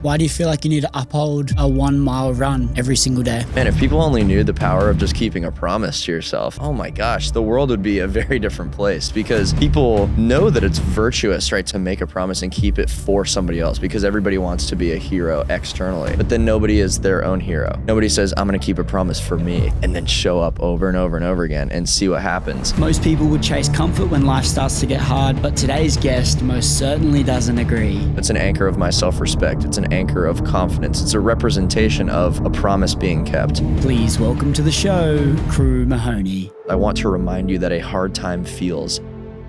Why do you feel like you need to uphold a 1 mile run every single day? Man, if people only knew the power of just keeping a promise to yourself, oh my gosh, the world would be a very different place, because people know that it's virtuous, right, to make a promise and keep it for somebody else, because everybody wants to be a hero externally, but then nobody is their own hero. Nobody says, I'm gonna keep a promise for me, and then show up over and over and over again and see what happens. Most people would chase comfort when life starts to get hard, but today's guest most certainly doesn't agree. It's an anchor of my self-respect. It's an anchor of confidence. It's a representation of a promise being kept. Please welcome to the show, Cru Mahoney. I want to remind you that a hard time feels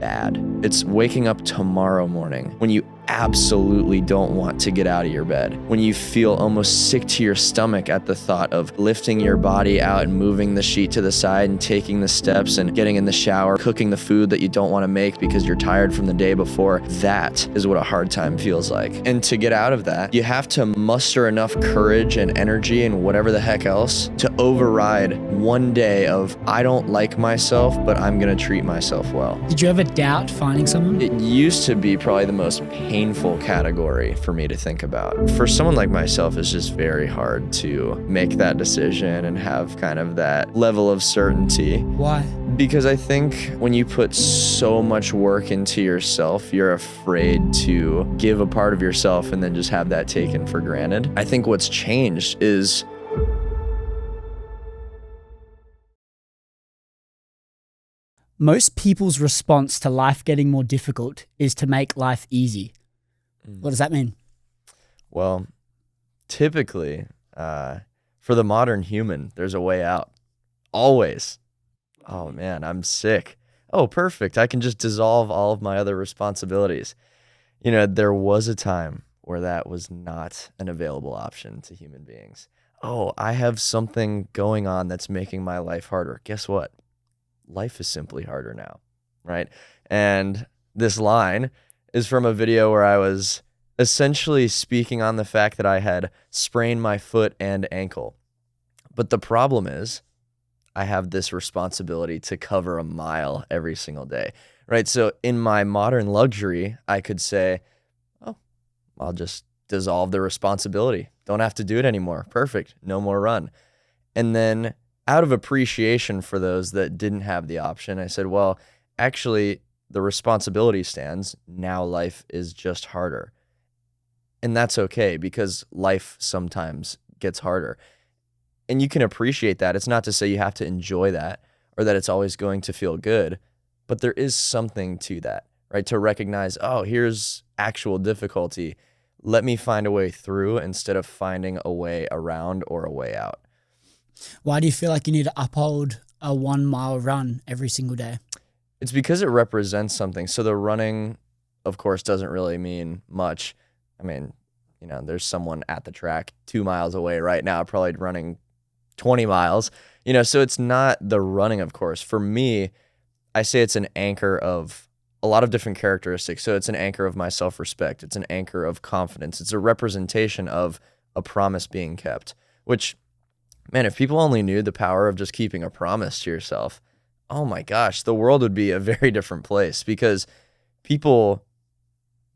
bad. It's waking up tomorrow morning when you absolutely don't want to get out of your bed, when you feel almost sick to your stomach at the thought of lifting your body out and moving the sheet to the side and taking the steps and getting in the shower, cooking the food that you don't want to make because you're tired from the day before. That is what a hard time feels like. And to get out of that, you have to muster enough courage and energy and whatever the heck else to override one day of, I don't like myself, but I'm going to treat myself well. Did you ever doubt finding someone? It used to be probably the most painful category for me to think about. For someone like myself, it's just very hard to make that decision and have kind of that level of certainty. Why? Because I think when you put so much work into yourself, you're afraid to give a part of yourself and then just have that taken for granted. I think what's changed is most people's response to life getting more difficult is to make life easy. What does that mean? Well, typically, for the modern human, there's a way out. Always. Oh man, I'm sick. Oh, perfect. I can just dissolve all of my other responsibilities. You know, there was a time where that was not an available option to human beings. Oh, I have something going on that's making my life harder. Guess what? Life is simply harder now, right? And this line is from a video where I was essentially speaking on the fact that I had sprained my foot and ankle. But the problem is I have this responsibility to cover a mile every single day, right? So in my modern luxury, I could say, oh, I'll just dissolve the responsibility. Don't have to do it anymore. Perfect. No more run. And then out of appreciation for those that didn't have the option, I said, well, actually, the responsibility stands. Now life is just harder. And that's okay, because life sometimes gets harder. And you can appreciate that. It's not to say you have to enjoy that or that it's always going to feel good, but there is something to that, right? To recognize, oh, here's actual difficulty. Let me find a way through instead of finding a way around or a way out. Why do you feel like you need to uphold a 1 mile run every single day? It's because it represents something. So the running, of course, doesn't really mean much. I mean, you know, there's someone at the track 2 miles away right now, probably running 20 miles, you know, so it's not the running, of course. For me, I say it's an anchor of a lot of different characteristics. So it's an anchor of my self-respect. It's an anchor of confidence. It's a representation of a promise being kept, which, man, if people only knew the power of just keeping a promise to yourself, oh my gosh, the world would be a very different place, because people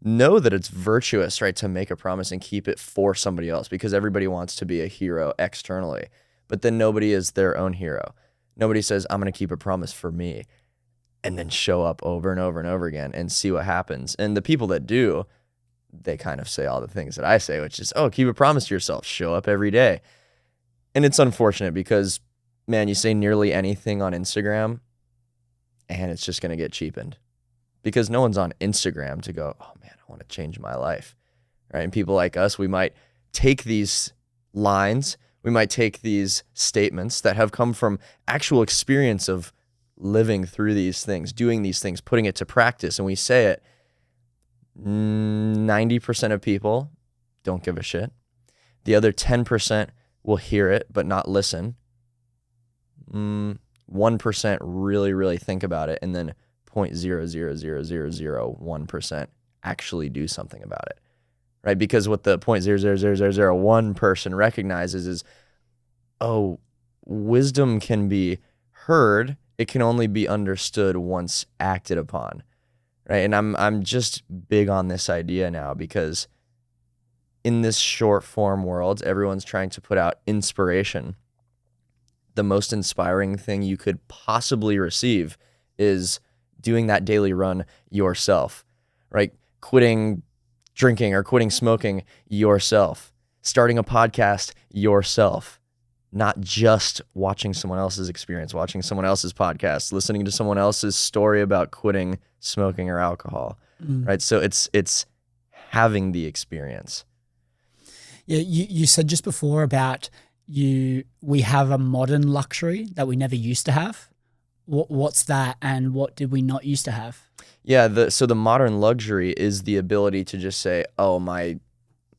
know that it's virtuous, right, to make a promise and keep it for somebody else, because everybody wants to be a hero externally, but then nobody is their own hero. Nobody says, I'm going to keep a promise for me, and then show up over and over and over again and see what happens. And the people that do, they kind of say all the things that I say, which is, oh, keep a promise to yourself, show up every day. And it's unfortunate because, man, you say nearly anything on Instagram and it's just going to get cheapened, because no one's on Instagram to go, oh man, I want to change my life, right? And people like us, we might take these lines, we might take these statements that have come from actual experience of living through these things, doing these things, putting it to practice, and we say it. 90% of people don't give a shit. The other 10% will hear it but not listen. 1% really, really think about it, and then 0.0000001% actually do something about it, right? Because what the 0.00001 person recognizes is, oh, wisdom can be heard, it can only be understood once acted upon, right? And I'm just big on this idea now, because in this short form world, everyone's trying to put out inspiration. The most inspiring thing you could possibly receive is doing that daily run yourself, right? Quitting drinking or quitting smoking yourself, starting a podcast yourself, not just watching someone else's experience, watching someone else's podcast, listening to someone else's story about quitting smoking or alcohol, right? So it's having the experience. Yeah, you said just before about we have a modern luxury that we never used to have. What's that, and what did we not used to have? Yeah, so the modern luxury is the ability to just say, oh, my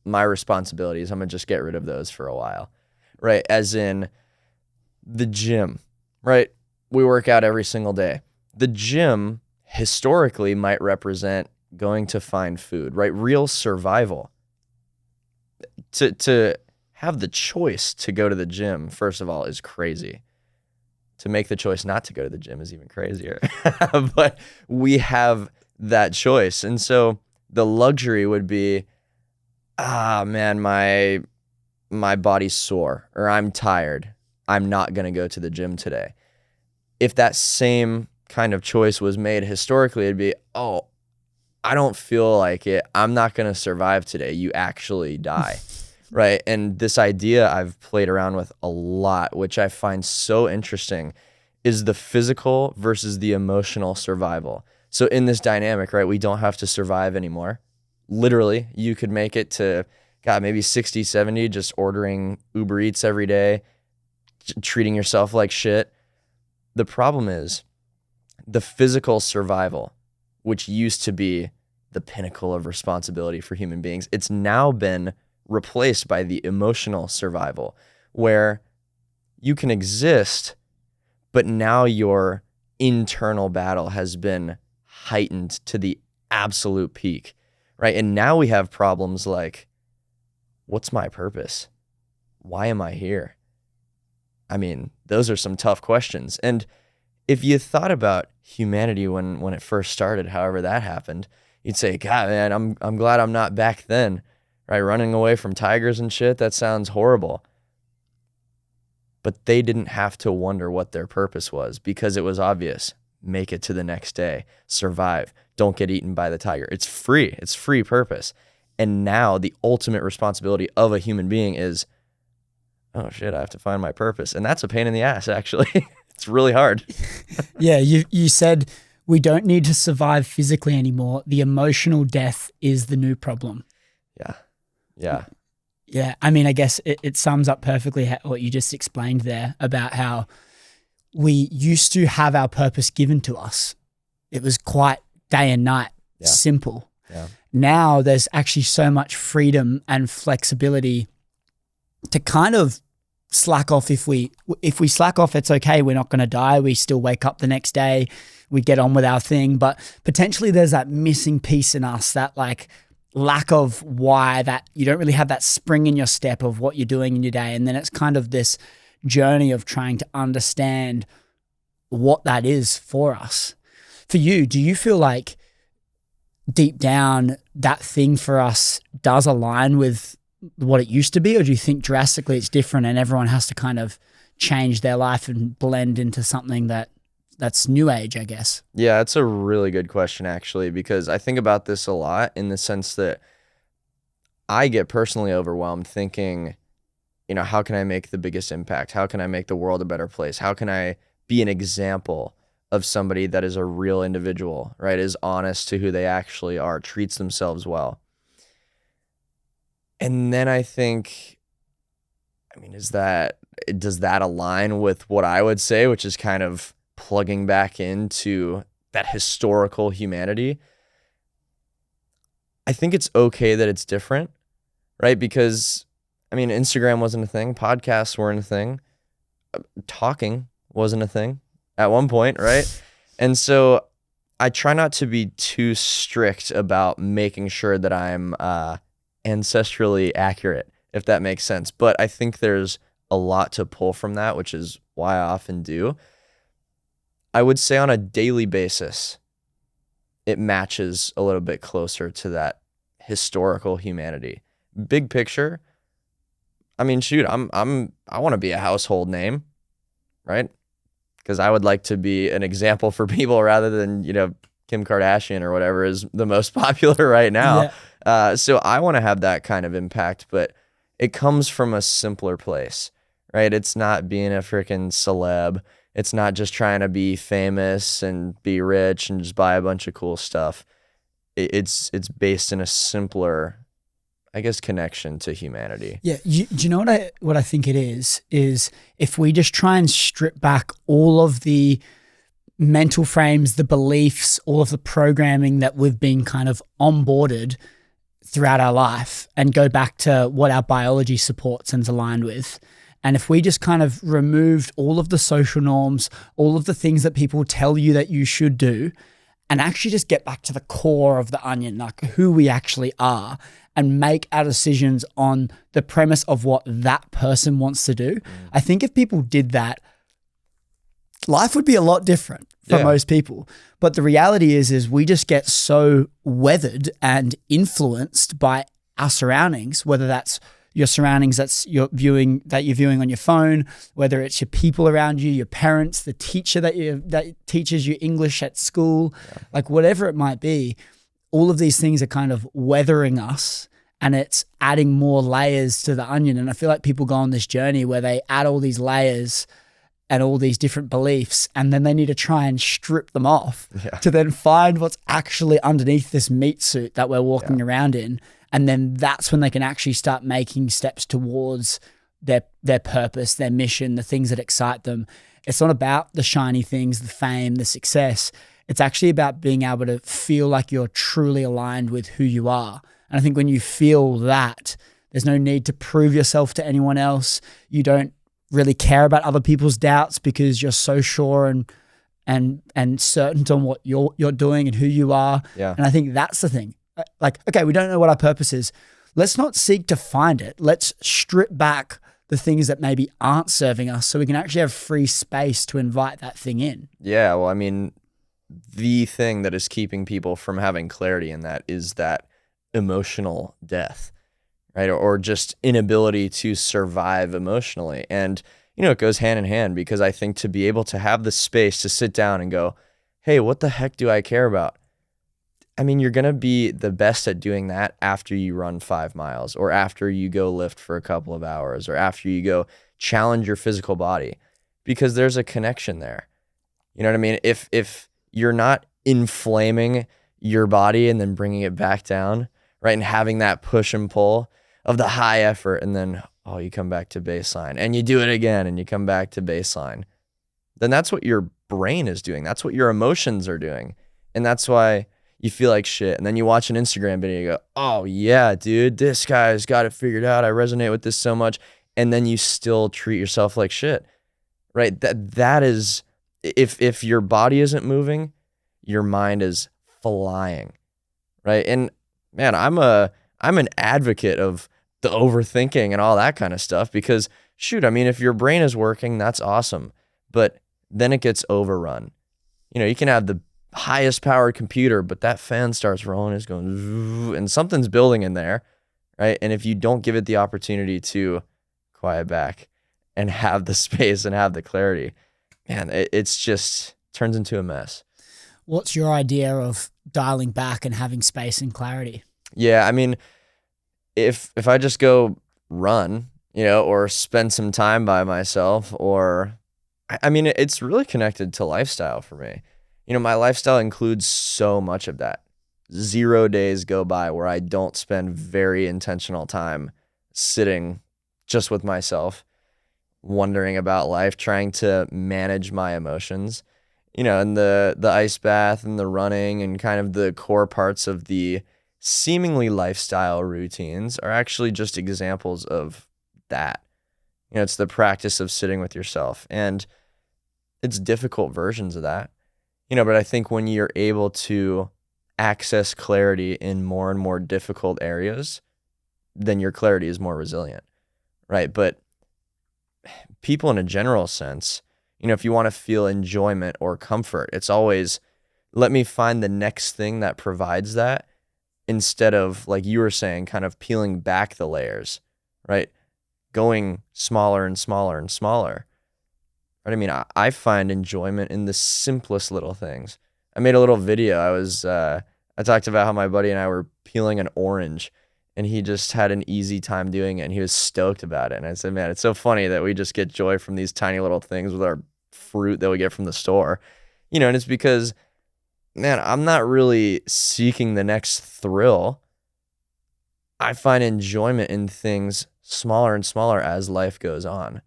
responsibilities, I'm going to just get rid of those for a while, right? As in the gym, right? We work out every single day. The gym historically might represent going to find food, right? Real survival. To have the choice to go to the gym, first of all, is crazy. To make the choice not to go to the gym is even crazier. But we have that choice. And so the luxury would be, man, my body's sore, or I'm tired. I'm not going to go to the gym today. If that same kind of choice was made historically, it'd be, oh, I don't feel like it. I'm not going to survive today. You actually die. Right. And this idea I've played around with a lot, which I find so interesting, is the physical versus the emotional survival. So in this dynamic, right, we don't have to survive anymore. Literally, you could make it to, God, maybe 60, 70, just ordering Uber Eats every day, treating yourself like shit. The problem is the physical survival, which used to be the pinnacle of responsibility for human beings. It's now been replaced by the emotional survival, where you can exist, but now your internal battle has been heightened to the absolute peak, right? And now we have problems like, what's my purpose? Why am I here? I mean, those are some tough questions. And if you thought about humanity when it first started, however that happened, you'd say, God, man, I'm glad I'm not back then. Right, running away from tigers and shit, that sounds horrible. But they didn't have to wonder what their purpose was, because it was obvious. Make it to the next day, survive, don't get eaten by the tiger. It's free purpose. And now the ultimate responsibility of a human being is, oh shit, I have to find my purpose. And that's a pain in the ass, actually. It's really hard. Yeah, you said we don't need to survive physically anymore. The emotional death is the new problem. Yeah. I mean, I guess it sums up perfectly what you just explained there about how we used to have our purpose given to us. It was quite day and night, simple. Yeah. Now there's actually so much freedom and flexibility to kind of slack off. If we slack off, it's okay. We're not going to die. We still wake up the next day. We get on with our thing. But potentially there's that missing piece in us, that like lack of why, that you don't really have that spring in your step of what you're doing in your day. And then it's kind of this journey of trying to understand what that is for us. For you, do you feel like deep down that thing for us does align with what it used to be? Or do you think drastically it's different and everyone has to kind of change their life and blend into something that's new age, I guess? Yeah, it's a really good question, actually, because I think about this a lot in the sense that I get personally overwhelmed thinking, how can I make the biggest impact? How can I make the world a better place? How can I be an example of somebody that is a real individual, right? Is honest to who they actually are, treats themselves well. And then I think, does that align with what I would say, which is kind of plugging back into that historical humanity? I think it's okay that it's different, right? Because, Instagram wasn't a thing. Podcasts weren't a thing. Talking wasn't a thing at one point, right? And so I try not to be too strict about making sure that I'm ancestrally accurate, if that makes sense. But I think there's a lot to pull from that, which is why I often do. I would say on a daily basis, it matches a little bit closer to that historical humanity, big picture, I mean, shoot, I want to be a household name, right? Because I would like to be an example for people rather than, Kim Kardashian or whatever is the most popular right now. Yeah. So I want to have that kind of impact, but it comes from a simpler place, right? It's not being a freaking celeb. It's not just trying to be famous and be rich and just buy a bunch of cool stuff. It's based in a simpler, I guess, connection to humanity. Yeah. Do you know what I think it is if we just try and strip back all of the mental frames, the beliefs, all of the programming that we've been kind of onboarded throughout our life and go back to what our biology supports and is aligned with. And if we just kind of removed all of the social norms, all of the things that people tell you that you should do, and actually just get back to the core of the onion, like who we actually are, and make our decisions on the premise of what that person wants to do. I think if people did that, life would be a lot different for most people. But the reality is we just get so weathered and influenced by our surroundings, whether that's your surroundings you're viewing on your phone, whether it's your people around you, your parents, the teacher that teaches you English at school, like whatever it might be. All of these things are kind of weathering us, and it's adding more layers to the onion. And I feel like people go on this journey where they add all these layers and all these different beliefs, and then they need to try and strip them off to then find what's actually underneath this meat suit that we're walking around in. And then that's when they can actually start making steps towards their purpose, their mission, the things that excite them. It's not about the shiny things, the fame, the success. It's actually about being able to feel like you're truly aligned with who you are. And I think when you feel that, there's no need to prove yourself to anyone else. You don't really care about other people's doubts because you're so sure and certain on what you're doing and who you are. Yeah. And I think that's the thing. Like, okay, we don't know what our purpose is. Let's not seek to find it. Let's strip back the things that maybe aren't serving us so we can actually have free space to invite that thing in. Yeah, well, I mean, the thing that is keeping people from having clarity in that is that emotional death, right? Or just inability to survive emotionally. And, it goes hand in hand, because I think to be able to have the space to sit down and go, hey, what the heck do I care about? I mean, you're going to be the best at doing that after you run 5 miles, or after you go lift for a couple of hours, or after you go challenge your physical body, because there's a connection there. You know what I mean? If you're not inflaming your body and then bringing it back down, right, and having that push and pull of the high effort, and then, you come back to baseline, and you do it again, and you come back to baseline, then that's what your brain is doing. That's what your emotions are doing. And that's why you feel like shit. And then you watch an Instagram video and you go, oh yeah, dude, this guy's got it figured out. I resonate with this so much. And then you still treat yourself like shit, right? That is, if your body isn't moving, your mind is flying, right? And man, I'm an advocate of the overthinking and all that kind of stuff, because shoot, I mean, if your brain is working, that's awesome. But then it gets overrun. You can have the highest powered computer, but that fan starts rolling, it's going, and something's building in there, right? And if you don't give it the opportunity to quiet back and have the space and have the clarity, man, it's just turns into a mess. What's your idea of dialing back and having space and clarity? Yeah, I mean, if I just go run, or spend some time by myself, or I mean, it's really connected to lifestyle for me. My lifestyle includes so much of that. 0 days go by where I don't spend very intentional time sitting just with myself, wondering about life, trying to manage my emotions. And the ice bath and the running and kind of the core parts of the seemingly lifestyle routines are actually just examples of that. It's the practice of sitting with yourself, and it's difficult versions of that. But I think when you're able to access clarity in more and more difficult areas, then your clarity is more resilient, right? But people in a general sense, if you want to feel enjoyment or comfort, it's always, let me find the next thing that provides that, instead of, like you were saying, kind of peeling back the layers, right? Going smaller and smaller and smaller. Right? I mean, I find enjoyment in the simplest little things. I made a little video. I talked about how my buddy and I were peeling an orange, and he just had an easy time doing it, and he was stoked about it. And I said, man, it's so funny that we just get joy from these tiny little things with our fruit that we get from the store. You know, and it's because, man, I'm not really seeking the next thrill. I find enjoyment in things smaller and smaller as life goes on,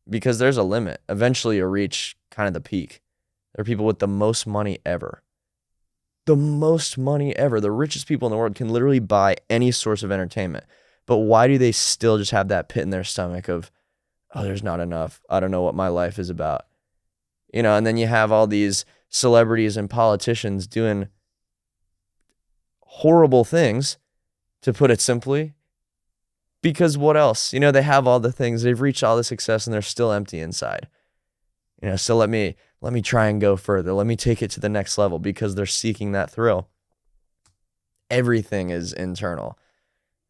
because there's a limit. Eventually you'll reach kind of the peak. There are people with the most money ever. The most money ever. The richest people in the world can literally buy any source of entertainment. But why do they still just have that pit in their stomach of, oh, there's not enough. I don't know what my life is about. You know, and then you have all these celebrities and politicians doing horrible things, to put it simply, because what else? You know, they have all the things, they've reached all the success, and they're still empty inside. You know, so let me try and go further. Let me take it to the next level, because they're seeking that thrill. Everything is internal.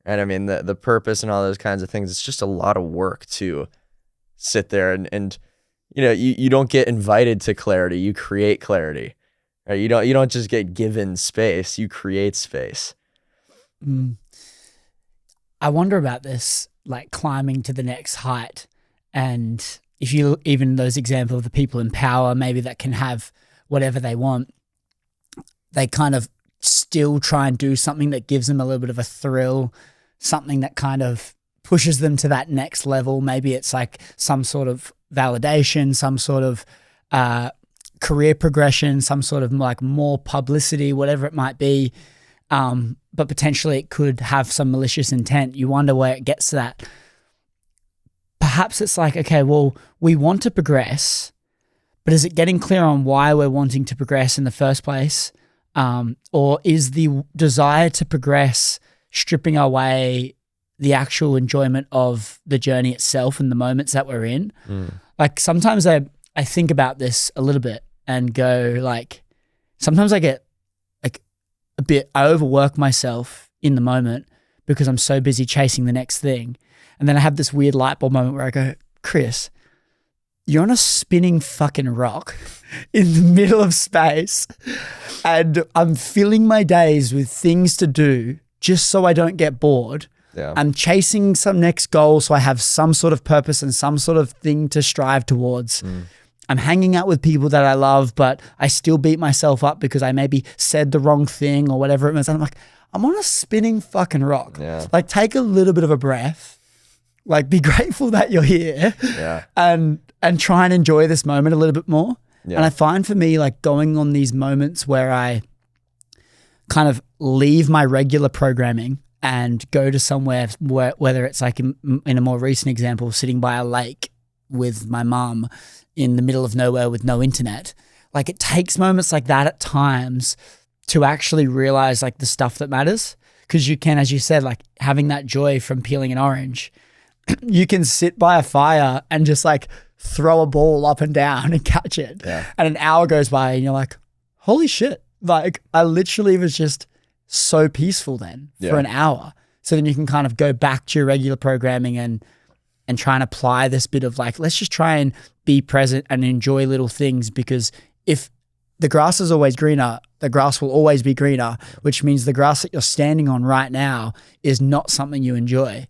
And I mean, the purpose and all those kinds of things, it's just a lot of work to sit there and you know, you don't get invited to clarity, you create clarity. Right? You don't just get given space, you create space. I wonder about this, like climbing to the next height. And if you, even those examples of the people in power, maybe that can have whatever they want, they kind of still try and do something that gives them a little bit of a thrill, something that kind of pushes them to that next level. Maybe it's like some sort of validation, some sort of career progression, some sort of like more publicity, whatever it might be. But potentially it could have some malicious intent. You wonder where it gets to that. Perhaps it's like, okay, well, we want to progress, but is it getting clear on why we're wanting to progress in the first place? Or is the desire to progress stripping away the actual enjoyment of the journey itself and the moments that we're in? Like sometimes I think about this a little bit and go like, sometimes I get like I overwork myself in the moment because I'm so busy chasing the next thing. And then I have this weird light bulb moment where I go, Chris, you're on a spinning fucking rock in the middle of space, and I'm filling my days with things to do just so I don't get bored. Yeah. I'm chasing some next goal so I have some sort of purpose and some sort of thing to strive towards. I'm hanging out with people that I love, but I still beat myself up because I maybe said the wrong thing or whatever it was. And I'm like, I'm on a spinning fucking rock. Yeah. Like, take a little bit of a breath. Like, be grateful that you're here. Yeah. And try and enjoy this moment a little bit more. Yeah. And I find for me, like, going on these moments where I kind of leave my regular programming and go to somewhere where, whether it's like in a more recent example, sitting by a lake with my mum in the middle of nowhere with no internet. Like, it takes moments like that at times to actually realize like the stuff that matters. Because you can, as you said, like having that joy from peeling an orange, you can sit by a fire and just like throw a ball up and down and catch it. Yeah. And an hour goes by and you're like, holy shit. Like, I literally was just so peaceful then for an hour. So then you can kind of go back to your regular programming and try and apply this bit of like, let's just try and be present and enjoy little things, because if the grass is always greener, the grass will always be greener, which means the grass that you're standing on right now is not something you enjoy.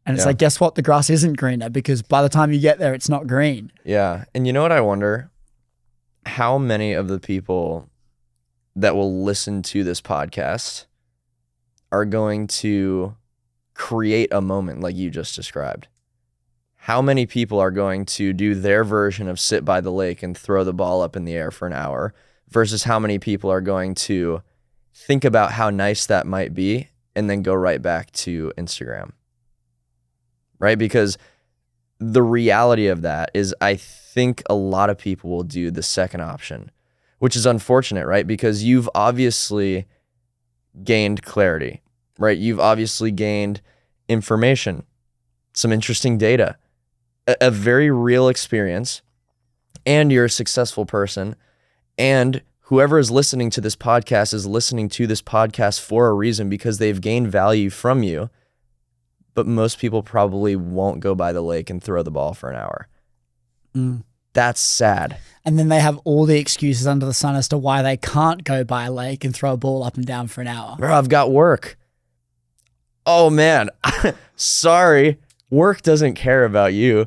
And it's like, guess what? The grass isn't greener, because by the time you get there, it's not green. Yeah. And you know what I wonder? How many of the people that will listen to this podcast are going to create a moment like you just described? How many people are going to do their version of sit by the lake and throw the ball up in the air for an hour, versus how many people are going to think about how nice that might be and then go right back to Instagram? Right? Because the reality of that is, I think a lot of people will do the second option, which is unfortunate, right? Because you've obviously gained clarity, right? You've obviously gained information, some interesting data, a very real experience, and you're a successful person. And whoever is listening to this podcast is listening to this podcast for a reason, because they've gained value from you. But most people probably won't go by the lake and throw the ball for an hour. That's sad. And then they have all the excuses under the sun as to why they can't go by a lake and throw a ball up and down for an hour. Bro, I've got work. Oh man, sorry. Work doesn't care about you.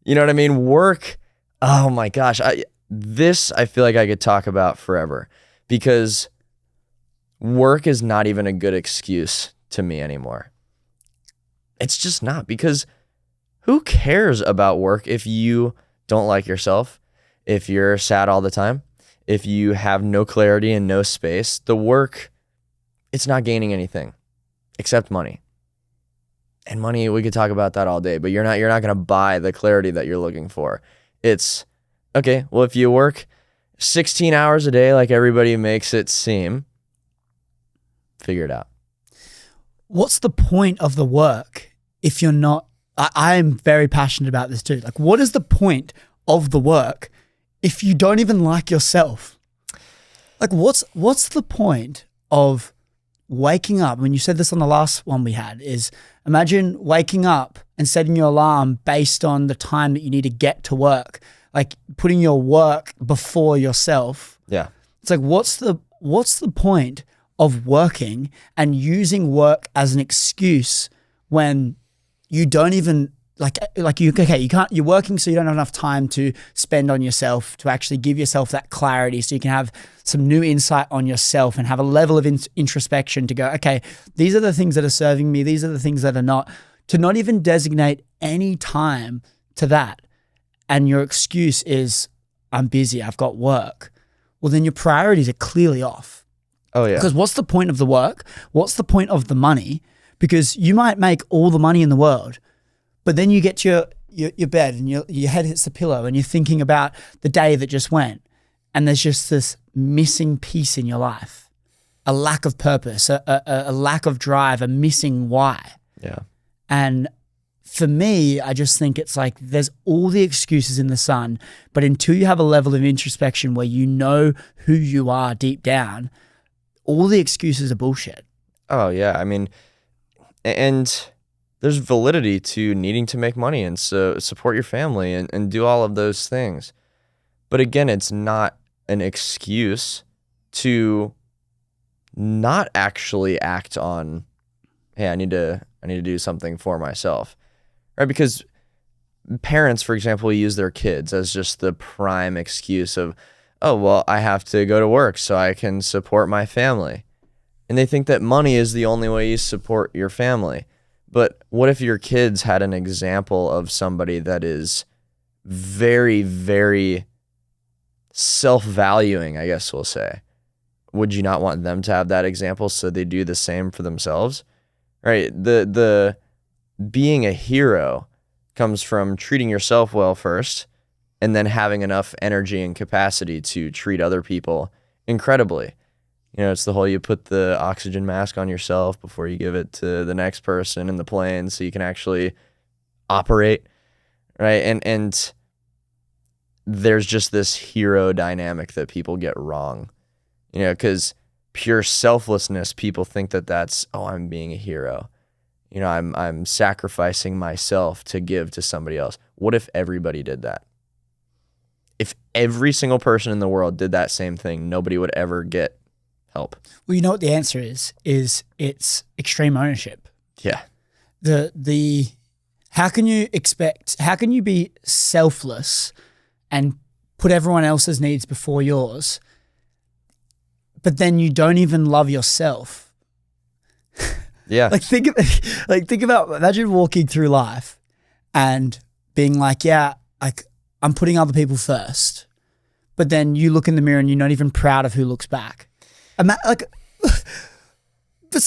You know what I mean? Work, oh my gosh. I feel like I could talk about forever, because work is not even a good excuse to me anymore. It's just not, because who cares about work if you don't like yourself, if you're sad all the time, if you have no clarity and no space? The work, it's not gaining anything except money. And money, we could talk about that all day, but you're not going to buy the clarity that you're looking for. It's, okay, well, if you work 16 hours a day like everybody makes it seem, figure it out. What's the point of the work if you're not, I'm very passionate about this too. Like, what is the point of the work if you don't even like yourself? Like, what's the point of waking up? When you said this on the last one we had, is imagine waking up and setting your alarm based on the time that you need to get to work, like putting your work before yourself. Yeah. It's like, what's the point of working and using work as an excuse when you don't even you're working so you don't have enough time to spend on yourself, to actually give yourself that clarity so you can have some new insight on yourself and have a level of introspection to go, okay, these are the things that are serving me, these are the things that are not, to not even designate any time to that. And your excuse is, I'm busy, I've got work. Well, then your priorities are clearly off. Oh yeah. Because what's the point of the work? What's the point of the money? Because you might make all the money in the world, but then you get to your bed and your head hits the pillow and you're thinking about the day that just went, and there's just this missing piece in your life, a lack of purpose, a lack of drive, a missing why. Yeah. And for me, I just think it's like there's all the excuses in the sun, but until you have a level of introspection where you know who you are deep down, all the excuses are bullshit. Oh yeah. I mean, and there's validity to needing to make money and so support your family and do all of those things. But again, it's not an excuse to not actually act on, hey, I need to do something for myself. Right? Because parents, for example, use their kids as just the prime excuse of, oh, well, I have to go to work so I can support my family. And they think that money is the only way you support your family. But what if your kids had an example of somebody that is very, very self-valuing, I guess we'll say? Would you not want them to have that example so they do the same for themselves? Right? The being a hero comes from treating yourself well first, and then having enough energy and capacity to treat other people incredibly. You know, it's the whole, you put the oxygen mask on yourself before you give it to the next person in the plane so you can actually operate, right? And there's just this hero dynamic that people get wrong, you know, because pure selflessness, people think that that's, oh, I'm being a hero. You know, I'm sacrificing myself to give to somebody else. What if everybody did that? If every single person in the world did that same thing, nobody would ever get help. Well, you know what the answer is it's extreme ownership. Yeah. How can you be selfless and put everyone else's needs before yours, but then you don't even love yourself? Yeah. Imagine walking through life and being like, yeah, I'm putting other people first, but then you look in the mirror and you're not even proud of who looks back. It's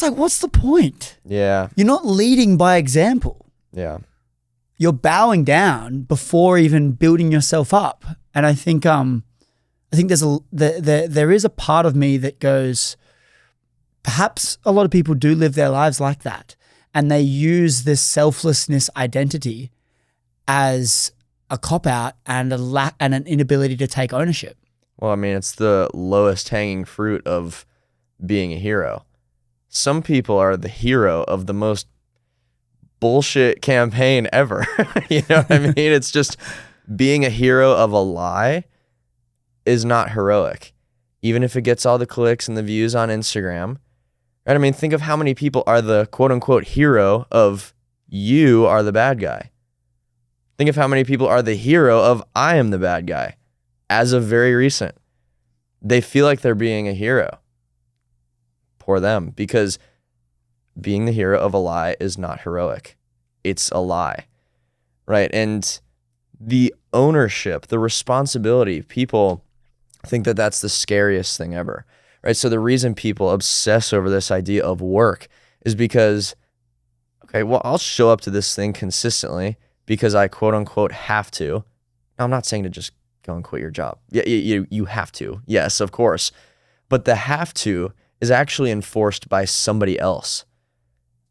like, what's the point? Yeah. You're not leading by example. Yeah. You're bowing down before even building yourself up. And I think there is a part of me that goes, perhaps a lot of people do live their lives like that, and they use this selflessness identity as a cop-out and an inability to take ownership. Well, I mean, it's the lowest hanging fruit of being a hero. Some people are the hero of the most bullshit campaign ever. You know what I mean? It's just being a hero of a lie is not heroic, even if it gets all the clicks and the views on Instagram. Right? I mean, think of how many people are the quote unquote hero of you are the bad guy. Think of how many people are the hero of I am the bad guy as of very recent. They feel like they're being a hero. Poor them, because being the hero of a lie is not heroic. It's a lie, right? And the ownership, the responsibility, people think that that's the scariest thing ever, right? So the reason people obsess over this idea of work is because, okay, well, I'll show up to this thing consistently because I quote unquote have to. Now, I'm not saying to just go and quit your job. Yeah, you have to. Yes, of course. But the have to is actually enforced by somebody else,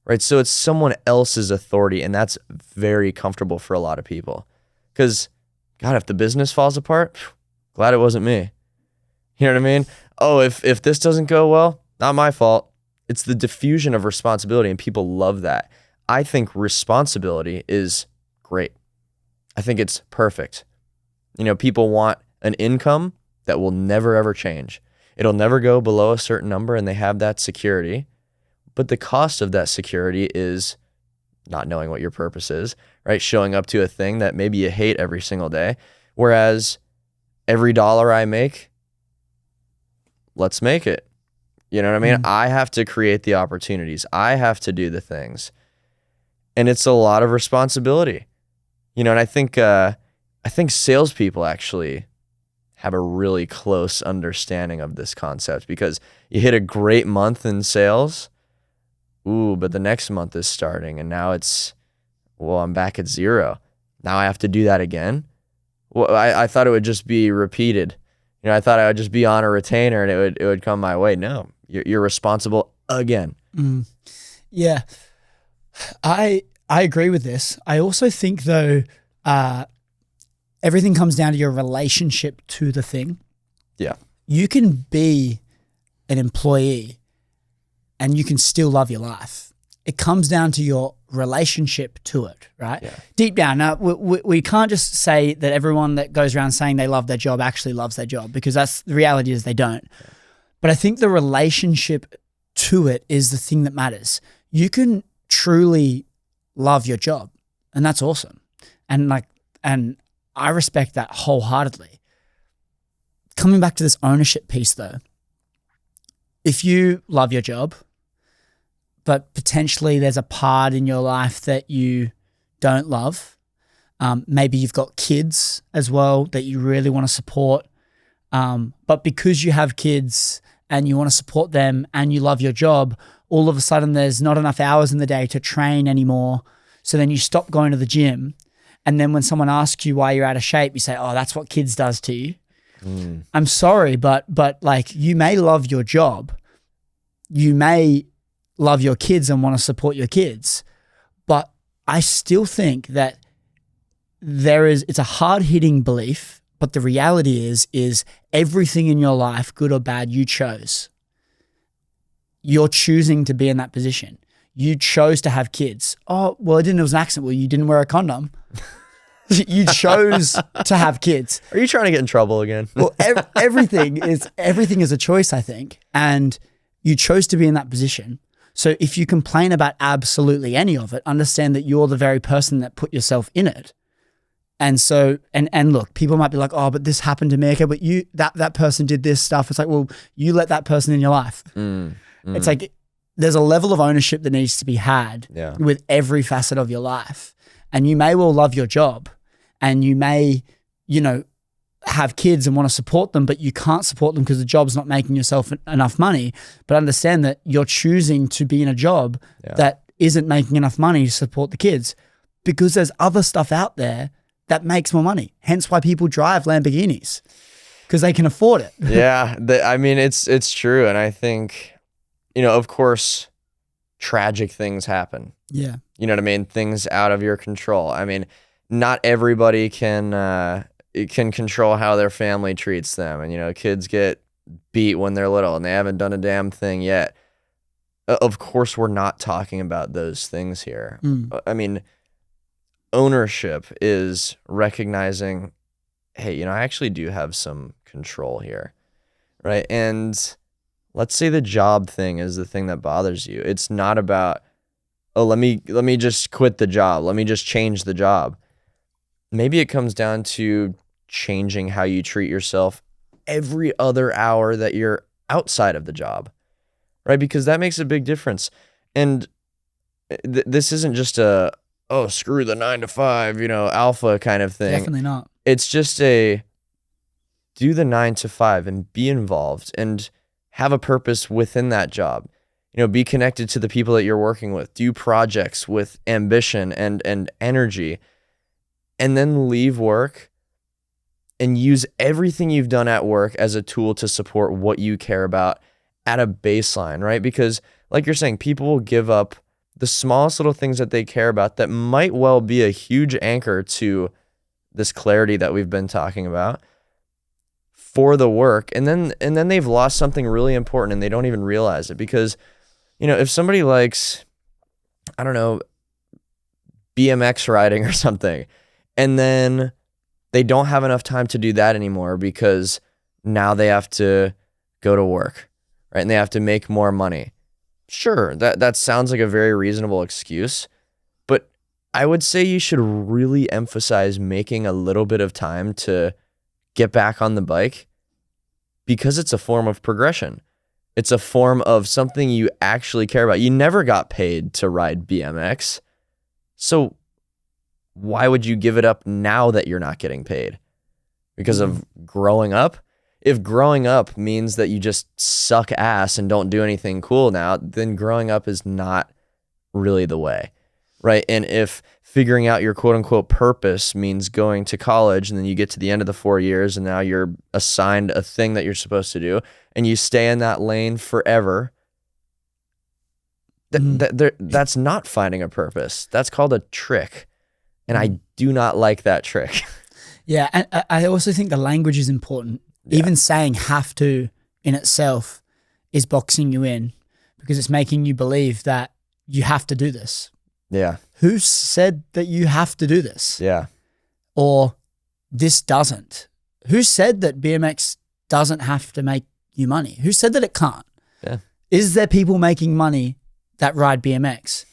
right? So it's someone else's authority, and that's very comfortable for a lot of people. Because, God, if the business falls apart, glad it wasn't me. You know what I mean? Oh, if this doesn't go well, not my fault. It's the diffusion of responsibility, and people love that. I think responsibility is great. I think it's perfect. You know, people want an income that will never, ever change. It'll never go below a certain number, and they have that security. But the cost of that security is not knowing what your purpose is, right? Showing up to a thing that maybe you hate every single day. Whereas every dollar I make, let's make it. You know what I mean? I have to create the opportunities. I have to do the things. And it's a lot of responsibility. You know, and I think salespeople actually have a really close understanding of this concept, because you hit a great month in sales, but the next month is starting, and now I'm back at zero. Now I have to do that again. Well, I thought it would just be repeated. You know, I thought I would just be on a retainer and it would come my way. No, you're responsible again. Yeah, I agree with this. I also think though, everything comes down to your relationship to the thing. Yeah. You can be an employee and you can still love your life. It comes down to your relationship to it, right? Yeah. Deep down. Now, we can't just say that everyone that goes around saying they love their job actually loves their job, because that's the reality is they don't. Yeah. But I think the relationship to it is the thing that matters. You can truly love your job, and that's awesome. And I respect that wholeheartedly. Coming back to this ownership piece though, if you love your job, but potentially there's a part in your life that you don't love, maybe you've got kids as well that you really want to support, but because you have kids and you want to support them and you love your job, all of a sudden there's not enough hours in the day to train anymore. So then you stop going to the gym. And then when someone asks you why you're out of shape, you say, oh, that's what kids does to you. I'm sorry, but like, you may love your job. You may love your kids and want to support your kids. But I still think that it's a hard-hitting belief, but the reality is everything in your life, good or bad, you chose. You're choosing to be in that position. You chose to have kids. Oh, well, it was an accident. Well, you didn't wear a condom. You chose to have kids. Are you trying to get in trouble again? Well, everything is a choice, I think. And you chose to be in that position. So if you complain about absolutely any of it, understand that you're the very person that put yourself in it. And so, and look, people might be like, oh, but this happened to me. Okay, but that person did this stuff. It's like, well, you let that person in your life. It's like, there's a level of ownership that needs to be had with every facet of your life. And you may well love your job and you may, have kids and want to support them, but you can't support them because the job's not making yourself enough money. But understand that you're choosing to be in a job that isn't making enough money to support the kids, because there's other stuff out there that makes more money. Hence why people drive Lamborghinis, because they can afford it. Yeah. It's true. And I think, of course, tragic things happen. Yeah. You know what I mean? Things out of your control. I mean, not everybody can it can control how their family treats them. And, you know, kids get beat when they're little and they haven't done a damn thing yet. Of course, we're not talking about those things here. I mean, ownership is recognizing, hey, you know, I actually do have some control here, right? And let's say the job thing is the thing that bothers you. It's not about, oh, let me just quit the job. Let me just change the job. Maybe it comes down to changing how you treat yourself every other hour that you're outside of the job, right? Because that makes a big difference. And this isn't just a, oh, screw the 9 to 5, you know, alpha kind of thing. Definitely not. It's just a do the 9 to 5 and be involved and have a purpose within that job. You know, be connected to the people that you're working with, do projects with ambition and energy, and then leave work and use everything you've done at work as a tool to support what you care about at a baseline, right? Because like you're saying, people will give up the smallest little things that they care about that might well be a huge anchor to this clarity that we've been talking about for the work. And then they've lost something really important and they don't even realize it. Because, you know, if somebody likes, I don't know, BMX riding or something, and then they don't have enough time to do that anymore because now they have to go to work, right? And they have to make more money. Sure, that sounds like a very reasonable excuse, but I would say you should really emphasize making a little bit of time to get back on the bike because it's a form of progression. It's a form of something you actually care about. You never got paid to ride BMX, so why would you give it up now that you're not getting paid? Because of growing up? If growing up means that you just suck ass and don't do anything cool now, then growing up is not really the way, right? And if figuring out your quote unquote purpose means going to college and then you get to the end of the 4 years and now you're assigned a thing that you're supposed to do and you stay in that lane forever, that's not finding a purpose. That's called a trick. And I do not like that trick. Yeah, and I also think the language is important. Yeah. Even saying have to in itself is boxing you in because it's making you believe that you have to do this. Yeah. Who said that you have to do this? Yeah. Or this doesn't? Who said that BMX doesn't have to make you money? Who said that it can't? Yeah. Is there people making money that ride BMX?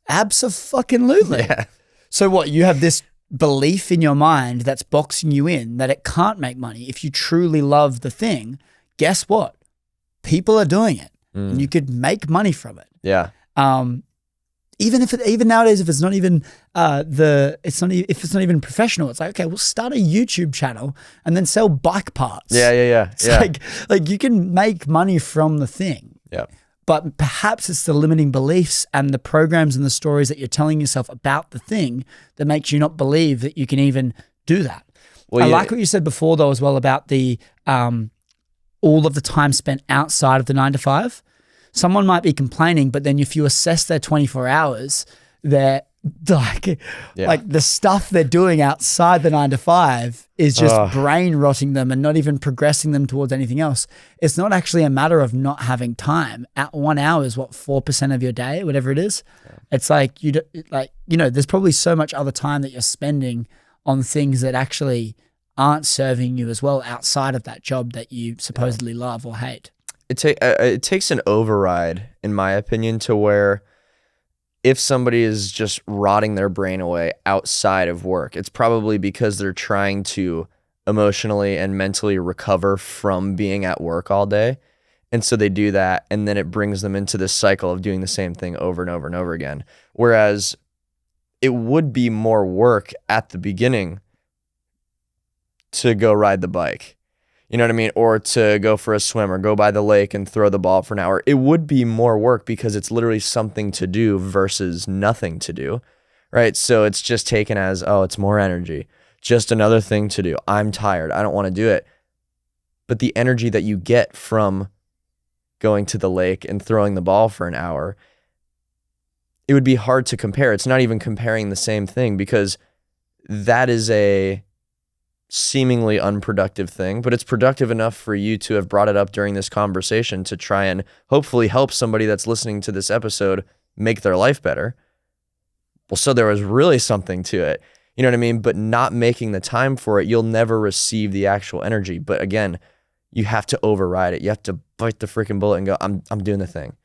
Abso-fucking-lutely. Yeah. So what, you have this belief in your mind that's boxing you in that it can't make money. If you truly love the thing, guess what? People are doing it and you could make money from it. Yeah. Even nowadays, if it's not even if it's not even professional, it's like, okay, we'll start a YouTube channel and then sell bike parts. Yeah. It's like you can make money from the thing. Yeah. But perhaps it's the limiting beliefs and the programs and the stories that you're telling yourself about the thing that makes you not believe that you can even do that. Well, I like what you said before though as well about the all of the time spent outside of the 9 to 5. Someone might be complaining, but then if you assess their 24 hours, they're like the stuff they're doing outside the 9 to 5 is just brain rotting them and not even progressing them towards anything else. It's not actually a matter of not having time. At 1 hour is what, 4% of your day, whatever it is. Yeah. It's like, there's probably so much other time that you're spending on things that actually aren't serving you as well outside of that job that you supposedly love or hate. It takes an override, in my opinion, to where if somebody is just rotting their brain away outside of work, it's probably because they're trying to emotionally and mentally recover from being at work all day. And so they do that, and then it brings them into this cycle of doing the same thing over and over and over again. Whereas it would be more work at the beginning to go ride the bike. You know what I mean? Or to go for a swim or go by the lake and throw the ball for an hour. It would be more work because it's literally something to do versus nothing to do, right? So it's just taken as, oh, it's more energy. Just another thing to do. I'm tired. I don't want to do it. But the energy that you get from going to the lake and throwing the ball for an hour, it would be hard to compare. It's not even comparing the same thing because that is seemingly unproductive thing, but it's productive enough for you to have brought it up during this conversation to try and hopefully help somebody that's listening to this episode make their life better. Well, so there was really something to it. You know what I mean? But not making the time for it, you'll never receive the actual energy. But again, you have to override it. You have to bite the freaking bullet and go, I'm doing the thing.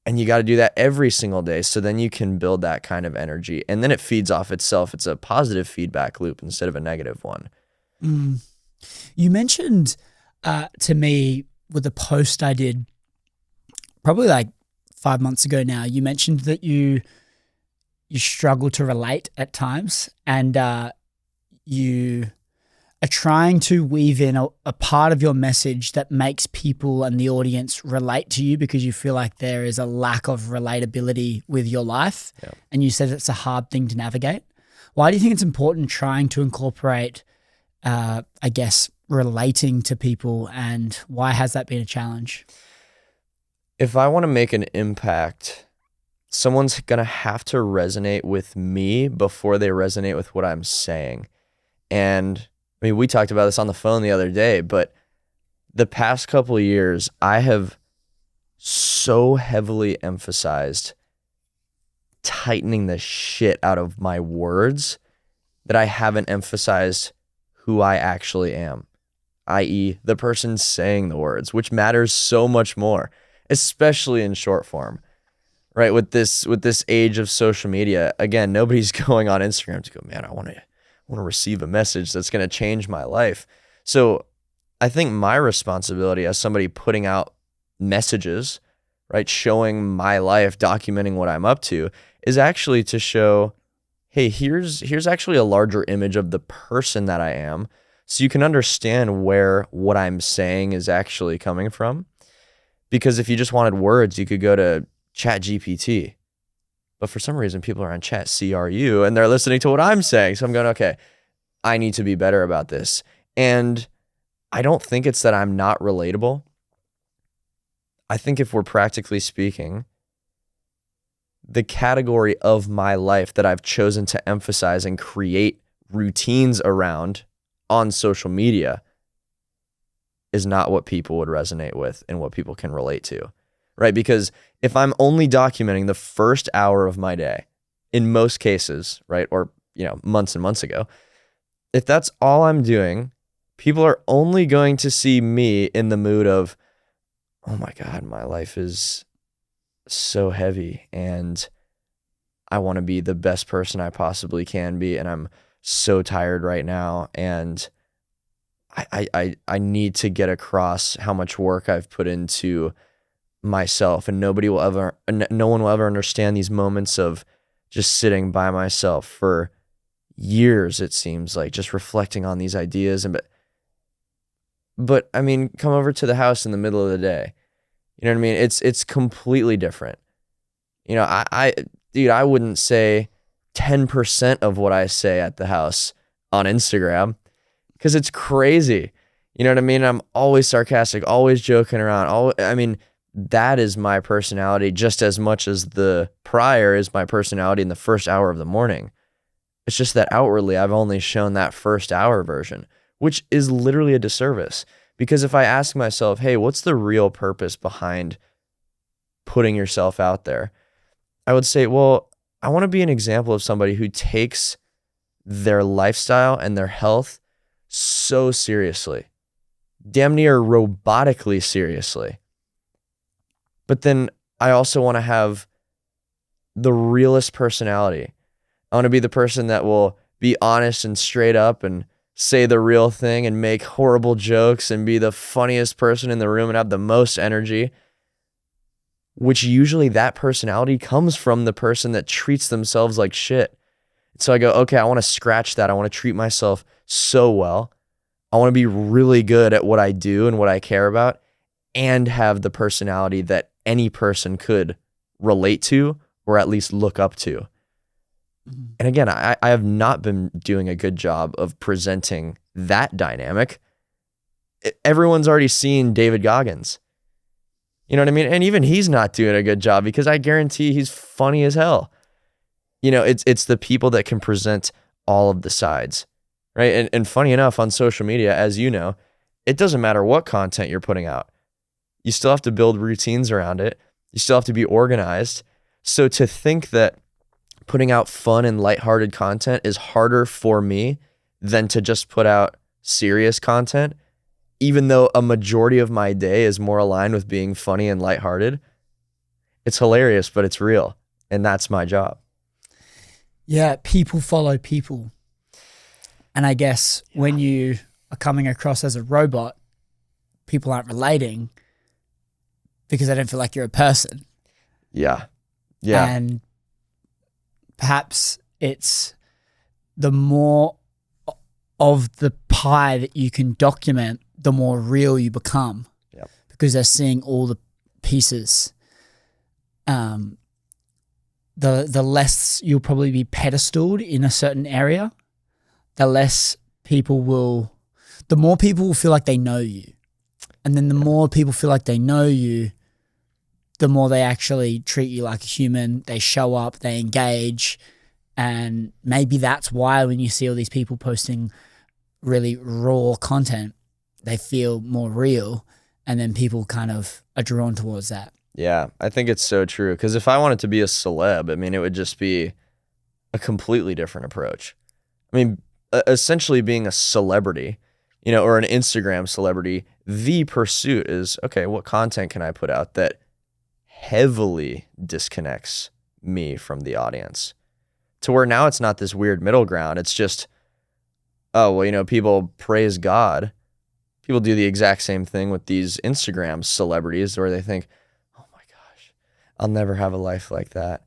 And you got to do that every single day. So then you can build that kind of energy. And then it feeds off itself. It's a positive feedback loop instead of a negative one. You mentioned to me with a post I did probably like 5 months ago now, you mentioned that you struggle to relate at times, and you are trying to weave in a part of your message that makes people and the audience relate to you because you feel like there is a lack of relatability with your life. Yeah. And you said it's a hard thing to navigate. Why do you think it's important trying to incorporate, I guess, relating to people, and why has that been a challenge? If I want to make an impact, someone's going to have to resonate with me before they resonate with what I'm saying. And I mean, we talked about this on the phone the other day, but the past couple of years, I have so heavily emphasized tightening the shit out of my words that I haven't emphasized who I actually am, i.e. the person saying the words, which matters so much more, especially in short form, right? With this age of social media, again, nobody's going on Instagram to go, man, I want to receive a message that's going to change my life. So I think my responsibility as somebody putting out messages, right, showing my life, documenting what I'm up to, is actually to show, hey, here's actually a larger image of the person that I am, so you can understand where what I'm saying is actually coming from. Because if you just wanted words, you could go to ChatGPT. But for some reason, people are on Chat CRU and they're listening to what I'm saying. So I'm going, okay, I need to be better about this. And I don't think it's that I'm not relatable. I think if we're practically speaking, the category of my life that I've chosen to emphasize and create routines around on social media is not what people would resonate with and what people can relate to, right? Because if I'm only documenting the first hour of my day, in most cases, right, or months and months ago, if that's all I'm doing, people are only going to see me in the mood of, oh my God, my life is so heavy and I want to be the best person I possibly can be, and I'm so tired right now, and I need to get across how much work I've put into myself, and no one will ever understand these moments of just sitting by myself for years, it seems like, just reflecting on these ideas. But I mean, come over to the house in the middle of the day. You know what I mean? It's completely different. I wouldn't say 10% of what I say at the house on Instagram, because it's crazy. You know what I mean? I'm always sarcastic, always joking around. That is my personality just as much as the prior is my personality in the first hour of the morning. It's just that outwardly I've only shown that first hour version, which is literally a disservice. Because if I ask myself, hey, what's the real purpose behind putting yourself out there? I would say, well, I want to be an example of somebody who takes their lifestyle and their health so seriously, damn near robotically seriously. But then I also want to have the realest personality. I want to be the person that will be honest and straight up and say the real thing and make horrible jokes and be the funniest person in the room and have the most energy, which usually that personality comes from the person that treats themselves like shit. So I go, okay, I want to scratch that. I want to treat myself so well. I want to be really good at what I do and what I care about, and have the personality that any person could relate to or at least look up to. Mm-hmm. And again, I have not been doing a good job of presenting that dynamic. Everyone's already seen David Goggins. You know what I mean? And even he's not doing a good job, because I guarantee he's funny as hell. It's the people that can present all of the sides, right? And funny enough, on social media, as you know, it doesn't matter what content you're putting out. You still have to build routines around it. You still have to be organized. So to think that putting out fun and lighthearted content is harder for me than to just put out serious content, even though a majority of my day is more aligned with being funny and lighthearted, it's hilarious, but it's real. And that's my job. Yeah, people follow people. And I guess when you are coming across as a robot, people aren't relating because they don't feel like you're a person. Yeah. Yeah. And perhaps it's the more of the pie that you can document, the more real you become. Yep. Because they're seeing all the pieces. The less you'll probably be pedestaled in a certain area, the more people will feel like they know you. And then the more people feel like they know you, the more they actually treat you like a human. They show up, they engage. And maybe that's why when you see all these people posting really raw content, they feel more real. And then people kind of are drawn towards that. Yeah, I think it's so true. Because if I wanted to be a celeb, I mean, it would just be a completely different approach. I mean, essentially being a celebrity, or an Instagram celebrity, the pursuit is, okay, what content can I put out that heavily disconnects me from the audience? To where now it's not this weird middle ground. It's just, oh, well, people praise God. People do the exact same thing with these Instagram celebrities where they think, I'll never have a life like that.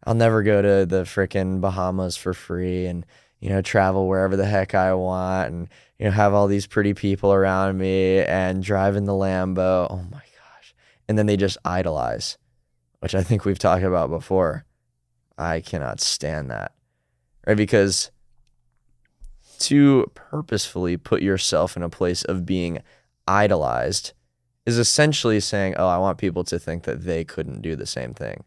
I'll never go to the frickin' Bahamas for free and, travel wherever the heck I want and, have all these pretty people around me and drive in the Lambo. Oh my gosh. And then they just idolize, which I think we've talked about before. I cannot stand that, right? Because to purposefully put yourself in a place of being idolized is essentially saying, oh, I want people to think that they couldn't do the same thing,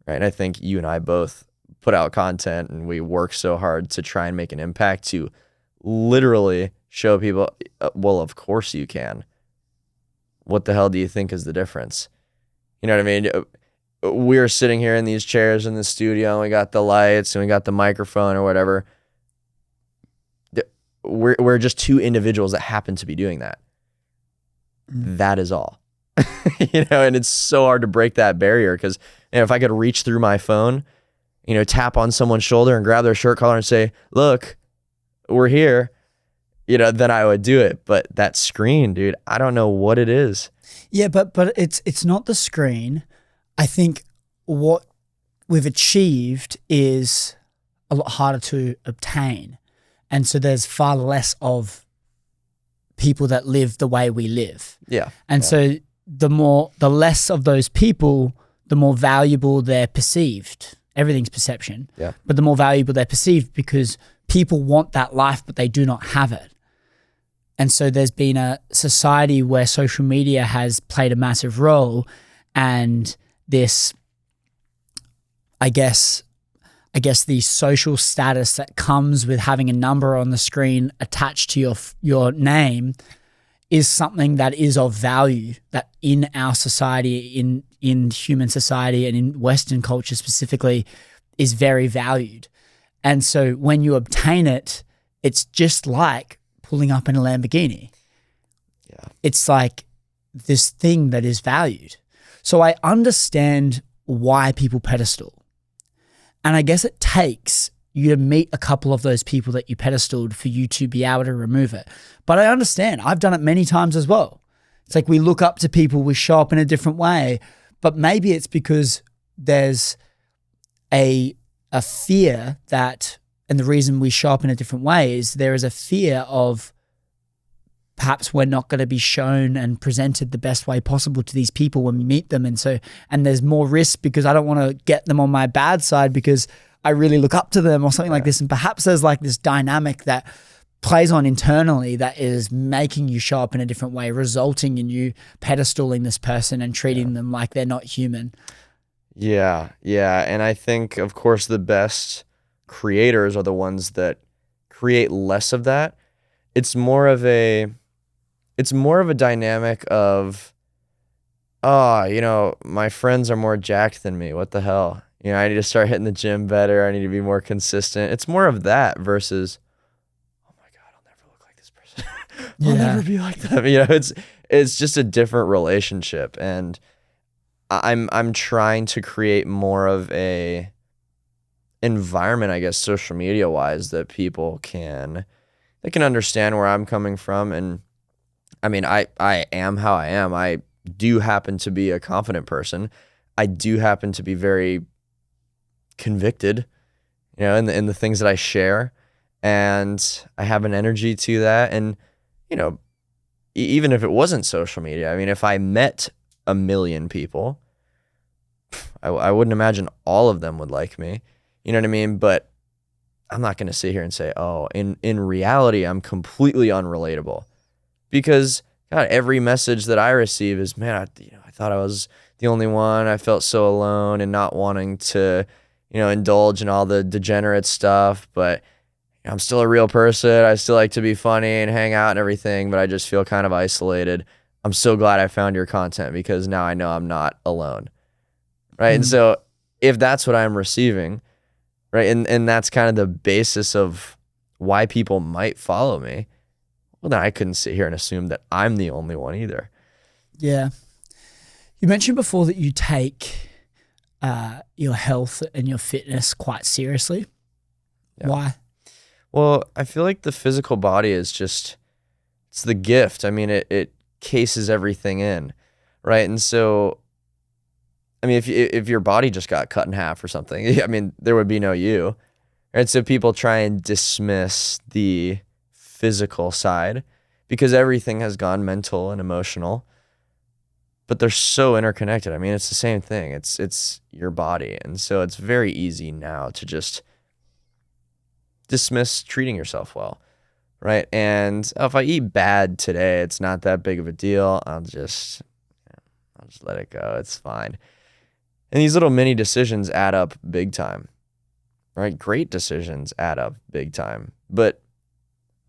right? And I think you and I both put out content and we work so hard to try and make an impact to literally show people, well, of course you can. What the hell do you think is the difference? You know what I mean? We're sitting here in these chairs in the studio and we got the lights and we got the microphone or whatever. We're just two individuals that happen to be doing that. That is all. And it's so hard to break that barrier because if I could reach through my phone, tap on someone's shoulder and grab their shirt collar and say, look, we're here, then I would do it. But that screen, dude, I don't know what it is. Yeah, but it's not the screen. I think what we've achieved is a lot harder to obtain. And so there's far less of people that live the way we live. Yeah. And so the less of those people, the more valuable they're perceived. Everything's perception. Yeah. But the more valuable they're perceived because people want that life, but they do not have it. And so there's been a society where social media has played a massive role, and this, I guess the social status that comes with having a number on the screen attached to your name is something that is of value, that in our society, in human society and in Western culture specifically, is very valued. And so when you obtain it, it's just like pulling up in a Lamborghini. Yeah. It's like this thing that is valued. So I understand why people pedestal. And I guess it takes you to meet a couple of those people that you pedestaled for you to be able to remove it. But I understand. I've done it many times as well. It's like we look up to people, we show up in a different way, but maybe it's because there's a fear that, and the reason we show up in a different way is there is a fear of perhaps we're not going to be shown and presented the best way possible to these people when we meet them. And there's more risk because I don't want to get them on my bad side because I really look up to them or something like this. And perhaps there's like this dynamic that plays on internally that is making you show up in a different way, resulting in you pedestaling this person and treating them like they're not human. Yeah. Yeah. And I think, of course, the best creators are the ones that create less of that. It's more of a dynamic of, my friends are more jacked than me. What the hell? I need to start hitting the gym better. I need to be more consistent. It's more of that versus, oh my God, I'll never look like this person. I'll never be like them. It's just a different relationship. And I'm trying to create more of a environment, I guess, social media wise, that people can understand where I'm coming from. And I mean, I am how I am. I do happen to be a confident person. I do happen to be very convicted, in the things that I share, and I have an energy to that. And, even if it wasn't social media, I mean, if I met 1 million people, I wouldn't imagine all of them would like me. You know what I mean? But I'm not going to sit here and say, oh, in reality, I'm completely unrelatable, because God, every message that I receive is, man, I thought I was the only one. I felt so alone and not wanting to, indulge in all the degenerate stuff, but I'm still a real person. I still like to be funny and hang out and everything, but I just feel kind of isolated. I'm so glad I found your content, because now I know I'm not alone. Right. And so if that's what I'm receiving, right, and that's kind of the basis of why people might follow me, well, then I couldn't sit here and assume that I'm the only one either. Yeah. You mentioned before that you take your health and your fitness quite seriously. Yeah. Why? Well, I feel like the physical body is it's the gift. I mean, it cases everything in, right? And so, I mean, if your body just got cut in half or something, I mean, there would be no you. And so people try and dismiss the physical side because everything has gone mental and emotional, but they're so interconnected. I mean, it's the same thing. It's your body. And so it's very easy now to just dismiss treating yourself well, right? And if I eat bad today, it's not that big of a deal. I'll just let it go. It's fine. And these little mini decisions add up big time, right? Great decisions add up big time. But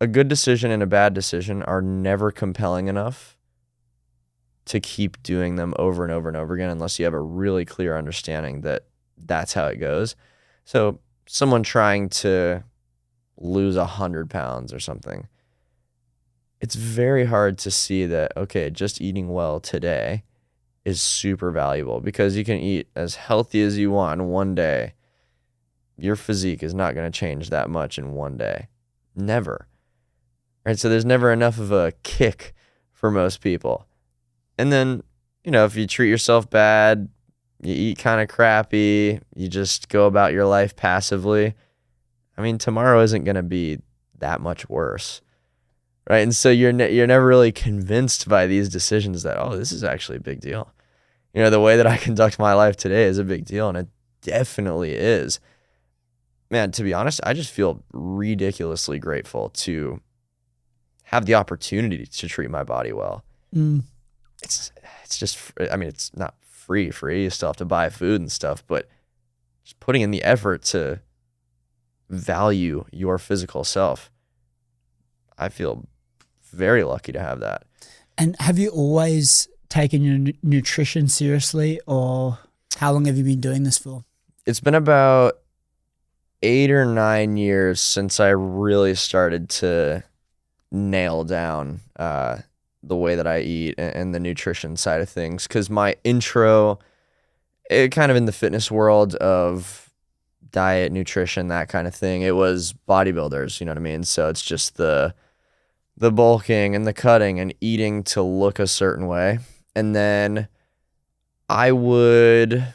a good decision and a bad decision are never compelling enough to keep doing them over and over and over again unless you have a really clear understanding that that's how it goes. So someone trying to lose 100 pounds or something, it's very hard to see that, okay, just eating well today is super valuable, because you can eat as healthy as you want in one day. Your physique is not going to change that much in one day. Never. Right? So there's never enough of a kick for most people. And then, if you treat yourself bad, you eat kind of crappy, you just go about your life passively, I mean, tomorrow isn't going to be that much worse. Right? And so you're never really convinced by these decisions that, oh, this is actually a big deal. The way that I conduct my life today is a big deal, and it definitely is. Man, to be honest, I just feel ridiculously grateful to have the opportunity to treat my body well. It's just, I mean, it's not free. You still have to buy food and stuff, but just putting in the effort to value your physical self, I feel very lucky to have that. And have you always taken your nutrition seriously, or how long have you been doing this for? It's been about 8 or 9 years since I really started to nail down the way that I eat and the nutrition side of things. Because my intro, kind of in the fitness world of diet, nutrition, that kind of thing, it was bodybuilders, you know what I mean? So it's just the bulking and the cutting and eating to look a certain way. And then I would,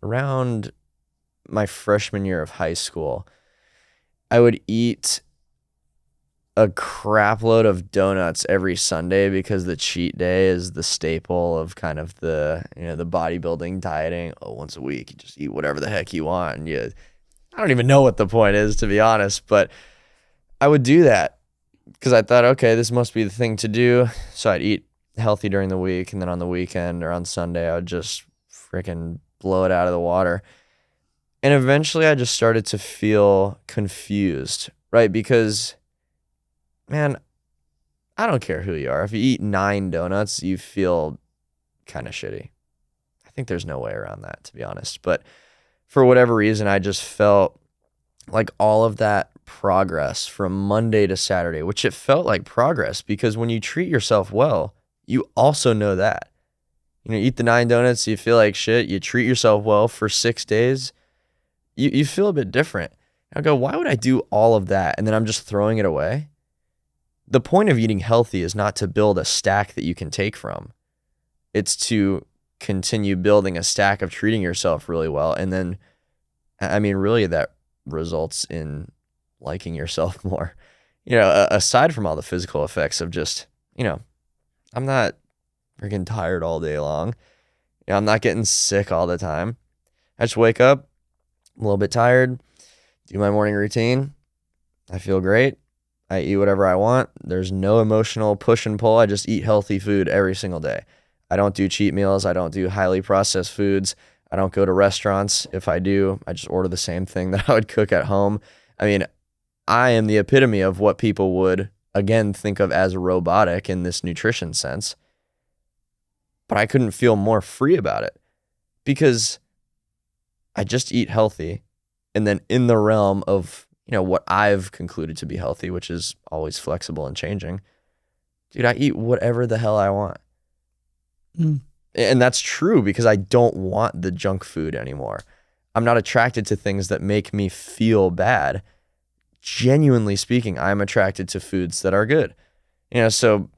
around my freshman year of high school, I would eat a crap load of donuts every Sunday, because the cheat day is the staple of kind of the bodybuilding dieting. Oh, once a week, you just eat whatever the heck you want. And I don't even know what the point is, to be honest, but I would do that because I thought, okay, this must be the thing to do. So I'd eat healthy during the week, and then on the weekend or on Sunday, I would just freaking blow it out of the water. And eventually I just started to feel confused, right? Because, man, I don't care who you are. If you eat 9 donuts, you feel kind of shitty. I think there's no way around that, to be honest. But for whatever reason, I just felt like all of that progress from Monday to Saturday, which it felt like progress because when you treat yourself well, you also know that. Eat the 9 donuts, you feel like shit. You treat yourself well for 6 days, you feel a bit different. I go, why would I do all of that and then I'm just throwing it away? The point of eating healthy is not to build a stack that you can take from. It's to continue building a stack of treating yourself really well. And then, I mean, really that results in liking yourself more. Aside from all the physical effects of just, I'm not freaking tired all day long. I'm not getting sick all the time. I just wake up, a little bit tired, do my morning routine. I feel great. I eat whatever I want. There's no emotional push and pull. I just eat healthy food every single day. I don't do cheat meals. I don't do highly processed foods. I don't go to restaurants. If I do, I just order the same thing that I would cook at home. I mean, I am the epitome of what people would, again, think of as robotic in this nutrition sense. But I couldn't feel more free about it because I just eat healthy. And then in the realm of, what I've concluded to be healthy, which is always flexible and changing, dude, I eat whatever the hell I want. And that's true because I don't want the junk food anymore. I'm not attracted to things that make me feel bad. Genuinely speaking, I'm attracted to foods that are good. So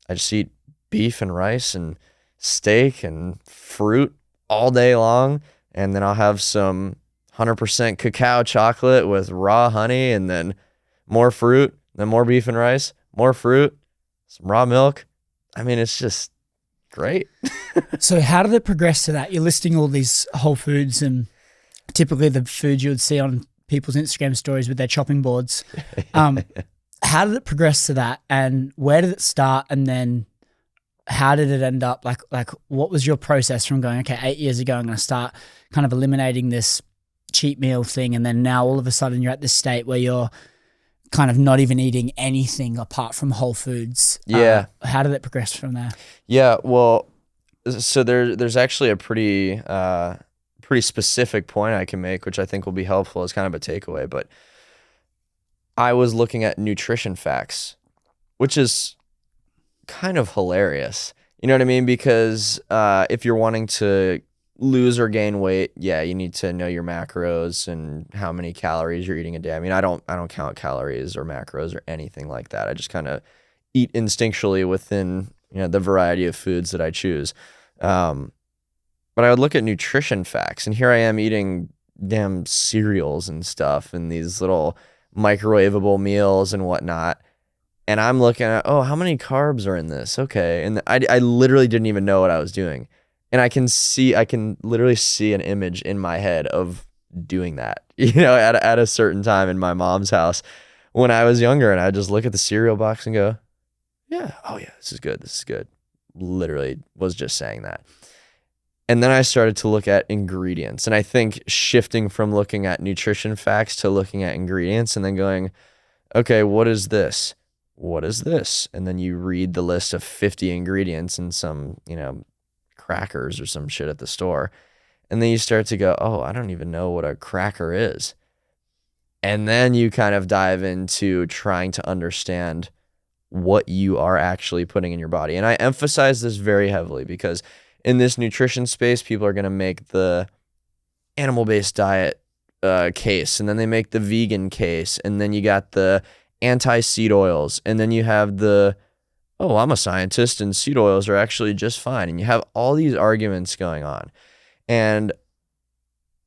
I just eat beef and rice and steak and fruit all day long. And then I'll have some 100% cacao chocolate with raw honey and then more fruit, then more beef and rice, more fruit, some raw milk. I mean, it's just great. So how did it progress to that? You're listing all these whole foods and typically the foods you would see on people's Instagram stories with their chopping boards. How did it progress to that? And where did it start? And then how did it end up? Like what was your process from going, okay, 8 years ago, I'm going to start kind of eliminating this cheat meal thing. And then now all of a sudden you're at this state where you're kind of not even eating anything apart from whole foods. Yeah. How did it progress from there? Yeah. Well, so there's actually a pretty specific point I can make, which I think will be helpful as kind of a takeaway. But I was looking at nutrition facts, which is kind of hilarious. You know what I mean? Because if you're wanting to lose or gain weight, yeah, you need to know your macros and how many calories you're eating a day. I mean, I don't count calories or macros or anything like that. I just kind of eat instinctually within the variety of foods that I choose. But I would look at nutrition facts, and here I am eating damn cereals and stuff and these little microwavable meals and whatnot. And I'm looking at, how many carbs are in this? Okay. And I literally didn't even know what I was doing. And I can literally see an image in my head of doing that, at a certain time in my mom's house when I was younger. And I just look at the cereal box and go, yeah, oh yeah, this is good. This is good. Literally was just saying that. And then I started to look at ingredients. And I think shifting from looking at nutrition facts to looking at ingredients and then going, okay, what is this? What is this? And then you read the list of 50 ingredients and some, crackers or some shit at the store. And then you start to go, I don't even know what a cracker is. And then you kind of dive into trying to understand what you are actually putting in your body. And I emphasize this very heavily because in this nutrition space, people are going to make the animal-based diet case, and then they make the vegan case, and then you got the anti-seed oils, and then you have the I'm a scientist and seed oils are actually just fine. And you have all these arguments going on. And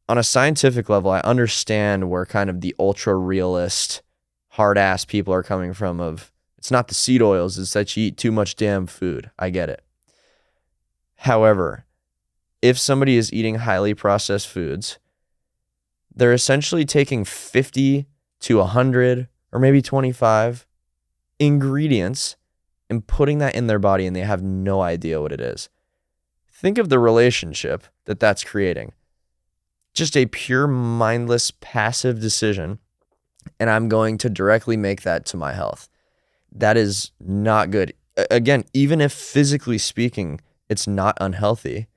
on a scientific level, I understand where kind of the ultra realist, hard ass people are coming from of it's not the seed oils, it's that you eat too much damn food. I get it. However, if somebody is eating highly processed foods, they're essentially taking 50 to 100 or maybe 25 ingredients and putting that in their body, and they have no idea what it is. Think of the relationship that that's creating. Just a pure mindless passive decision and I'm going to directly make that to my health. That is not good. Again, even if physically speaking, it's not unhealthy,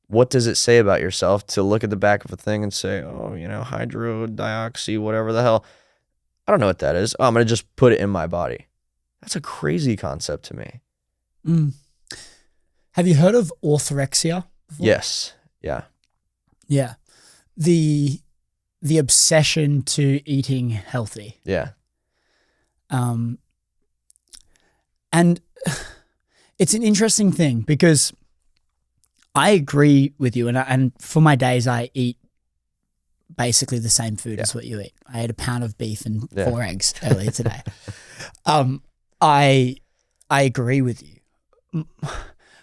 what does it say about yourself to look at the back of a thing and say, oh, hydrodioxy, whatever the hell. I don't know what that is. Oh, I'm going to just put it in my body. That's a crazy concept to me. Mm. Have you heard of orthorexia before? Yes. Yeah. Yeah. The obsession to eating healthy. Yeah. And it's an interesting thing because I agree with you, and for my days I eat basically the same food as what you eat. I ate a pound of beef and 4 eggs earlier today. I agree with you.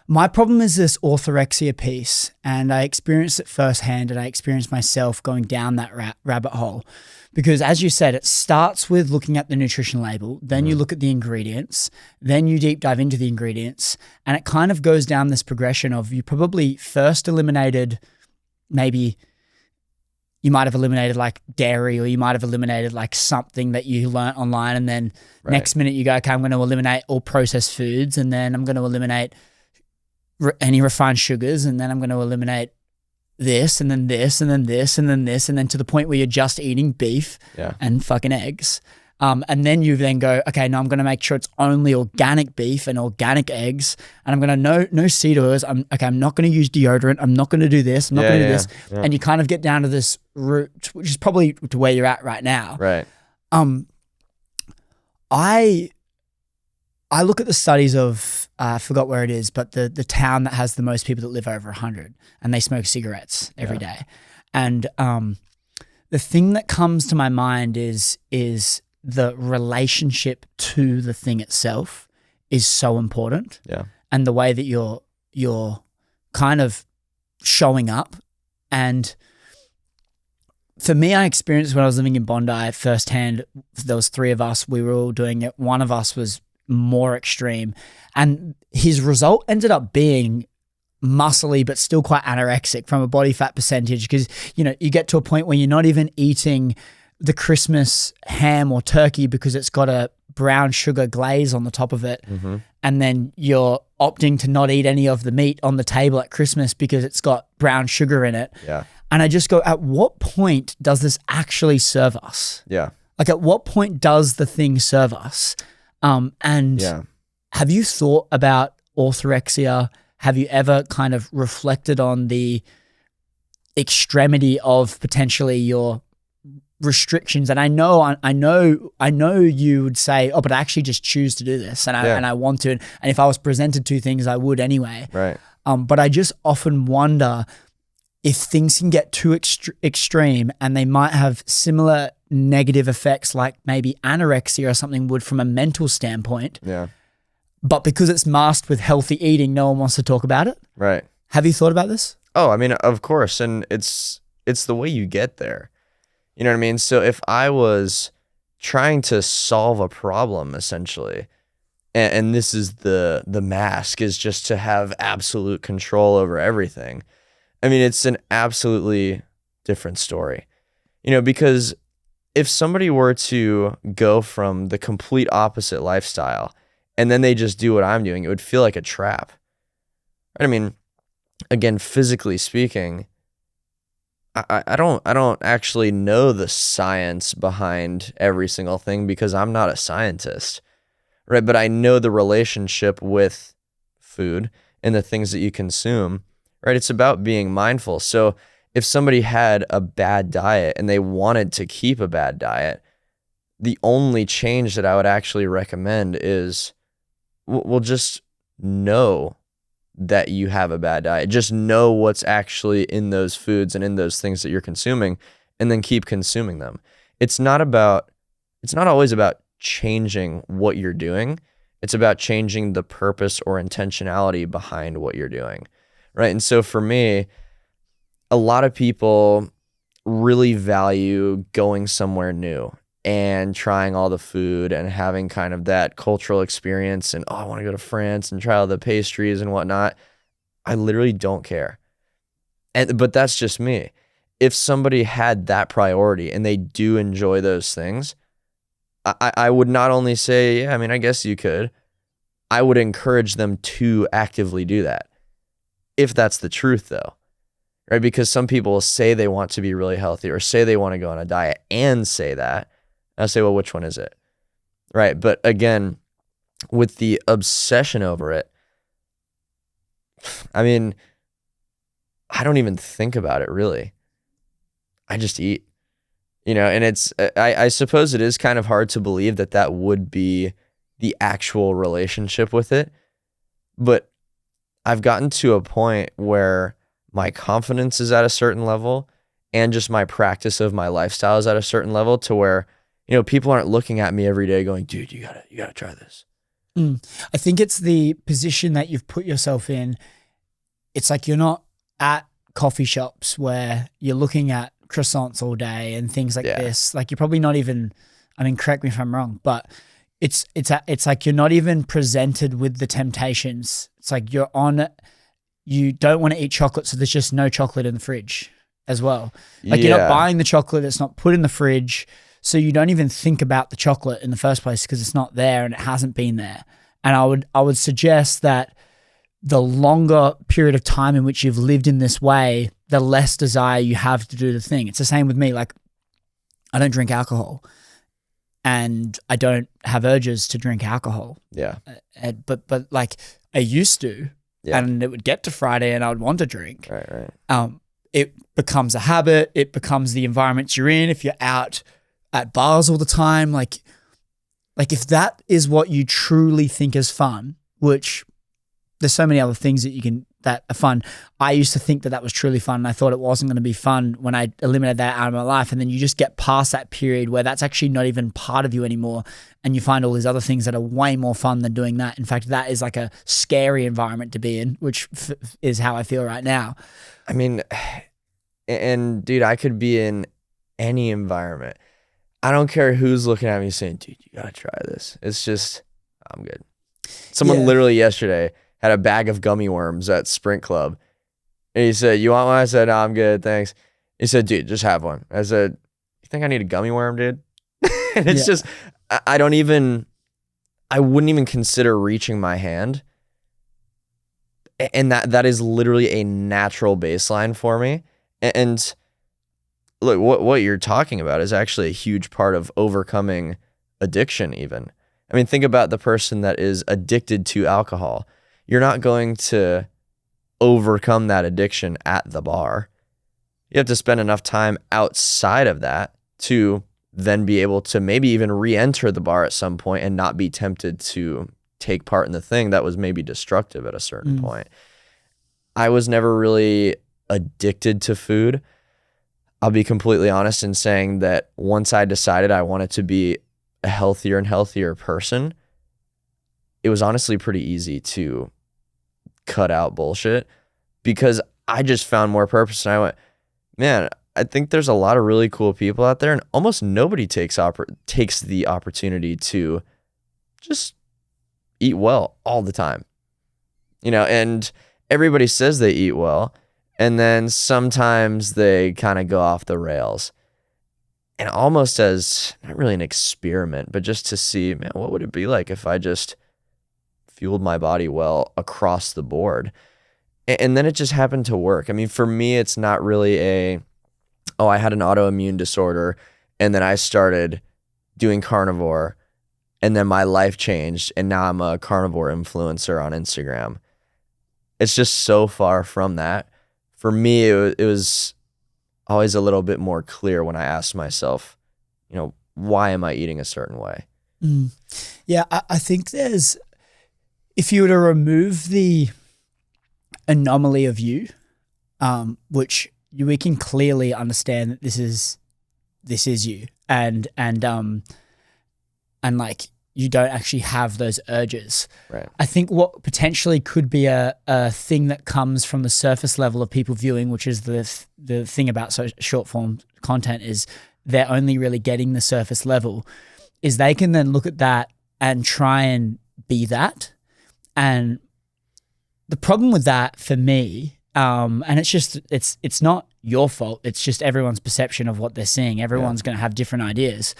My problem is this orthorexia piece, and I experienced it firsthand, and I experienced myself going down that rabbit hole. Because as you said, it starts with looking at the nutrition label, then you look at the ingredients, then you deep dive into the ingredients, and it kind of goes down this progression of you probably first eliminated, maybe you might have eliminated like dairy, or you might have eliminated like something that you learnt online, and then next minute you go, okay, I'm going to eliminate all processed foods, and then I'm going to eliminate any refined sugars, and then I'm going to eliminate this, and then this, and then this, and then this, and then to the point where you're just eating beef and fucking eggs. And then you then go, okay, now I'm going to make sure it's only organic beef and organic eggs, and I'm going to no seed oils. I'm not going to use deodorant. I'm not going to do this. I'm not going to do this. Yeah. And you kind of get down to this route, which is probably to where you're at right now. Right. I look at the studies of, I forgot where it is, but the town that has the most people that live over 100, and they smoke cigarettes every day. And the thing that comes to my mind is the relationship to the thing itself is so important. Yeah. And the way that you're kind of showing up. And for me, I experienced when I was living in Bondi firsthand. There was 3 of us. We were all doing it. One of us was more extreme, and his result ended up being muscly but still quite anorexic from a body fat percentage, because you get to a point where you're not even eating the Christmas ham or turkey because it's got a brown sugar glaze on the top of it, and then you're opting to not eat any of the meat on the table at Christmas because it's got brown sugar in it. And I just go, at what point does this actually serve us? Like, at what point does the thing serve us? Have you thought about orthorexia? Have you ever kind of reflected on the extremity of potentially your restrictions? And I know you would say, oh, but I actually just choose to do this, and I want to, and if I was presented 2 things, I would anyway. Right. But I just often wonder if things can get too extreme, and they might have similar negative effects like maybe anorexia or something would from a mental standpoint. Yeah. But because it's masked with healthy eating, no one wants to talk about it. Right. Have you thought about this? Oh, I mean, of course. And it's the way you get there. You know what I mean? So if I was trying to solve a problem, essentially, and this is the mask, is just to have absolute control over everything. I mean, it's an absolutely different story, because if somebody were to go from the complete opposite lifestyle and then they just do what I'm doing, it would feel like a trap. Right? I mean, again, physically speaking, I don't actually know the science behind every single thing because I'm not a scientist, right? But I know the relationship with food and the things that you consume, right? It's about being mindful. So if somebody had a bad diet and they wanted to keep a bad diet, the only change that I would actually recommend is, well, just know that you have a bad diet. Just know what's actually in those foods and in those things that you're consuming, and then keep consuming them. It's not always about changing what you're doing. It's about changing the purpose or intentionality behind what you're doing, right? And so for me, a lot of people really value going somewhere new and trying all the food and having kind of that cultural experience, and, oh, I want to go to France and try all the pastries and whatnot. I literally don't care. But that's just me. if somebody had that priority and they do enjoy those things, I would not only say, yeah, I mean, I guess you could. I would encourage them to actively do that. If that's the truth though, right? Because some people will say they want to be really healthy or say they want to go on a diet and say that. I'll say, well, which one is it? Right. But again, with the obsession over it, I mean, I don't even think about it really. I just eat, and it's, I suppose it is kind of hard to believe that would be the actual relationship with it. But I've gotten to a point where my confidence is at a certain level and just my practice of my lifestyle is at a certain level to where, people aren't looking at me every day going, dude, you gotta try this. I think it's the position that you've put yourself in. It's like you're not at coffee shops where you're looking at croissants all day and things like this. Like you're probably not even, I mean, correct me if I'm wrong, but it's like you're not even presented with the temptations. It's like you don't want to eat chocolate, so there's just no chocolate in the fridge as well. Like you're not buying the chocolate, it's not put in the fridge, so you don't even think about the chocolate in the first place because it's not there and it hasn't been there. And I would suggest that the longer period of time in which you've lived in this way, the less desire you have to do the thing. It's the same with me. Like I don't drink alcohol. And I don't have urges to drink alcohol. Yeah. But like I used to, and it would get to Friday and I would want to drink. Right. It becomes a habit. It becomes the environment you're in. If you're out at bars all the time, like if that is what you truly think is fun, which there's so many other things that are fun. I used to think that was truly fun. And I thought it wasn't going to be fun when I eliminated that out of my life. And then you just get past that period where that's actually not even part of you anymore. And you find all these other things that are way more fun than doing that. In fact, that is like a scary environment to be in, which is how I feel right now. I mean, and dude, I could be in any environment. I don't care who's looking at me saying, dude, you got to try this. It's just, I'm good. Someone literally yesterday had a bag of gummy worms at Sprint Club. And he said, you want one? I said, no, I'm good, thanks. He said, dude, just have one. I said, you think I need a gummy worm, dude? And it's just, I wouldn't even consider reaching my hand. And that is literally a natural baseline for me. And look, what you're talking about is actually a huge part of overcoming addiction even. I mean, think about the person that is addicted to alcohol. You're not going to overcome that addiction at the bar. You have to spend enough time outside of that to then be able to maybe even re-enter the bar at some point and not be tempted to take part in the thing that was maybe destructive at a certain point. I was never really addicted to food. I'll be completely honest in saying that once I decided I wanted to be a healthier and healthier person, it was honestly pretty easy to cut out bullshit because I just found more purpose. And I went, man, I think there's a lot of really cool people out there and almost nobody takes the opportunity to just eat well all the time. And everybody says they eat well, and then sometimes they kind of go off the rails. And almost as, not really an experiment, but just to see, man, what would it be like if I just fueled my body well across the board? And then it just happened to work. I mean, for me, it's not really I had an autoimmune disorder, and then I started doing carnivore, and then my life changed, and now I'm a carnivore influencer on Instagram. It's just so far from that. For me, it was always a little bit more clear when I asked myself, why am I eating a certain way? Yeah, I think if you were to remove the anomaly of you, which we can clearly understand that this is you, and like you don't actually have those urges. Right. I think what potentially could be a thing that comes from the surface level of people viewing, which is the thing about short form content, is they're only really getting the surface level, is they can then look at that and try and be that. And the problem with that for me, And it's not your fault. It's just everyone's perception of what they're seeing. Everyone's going to have different ideas.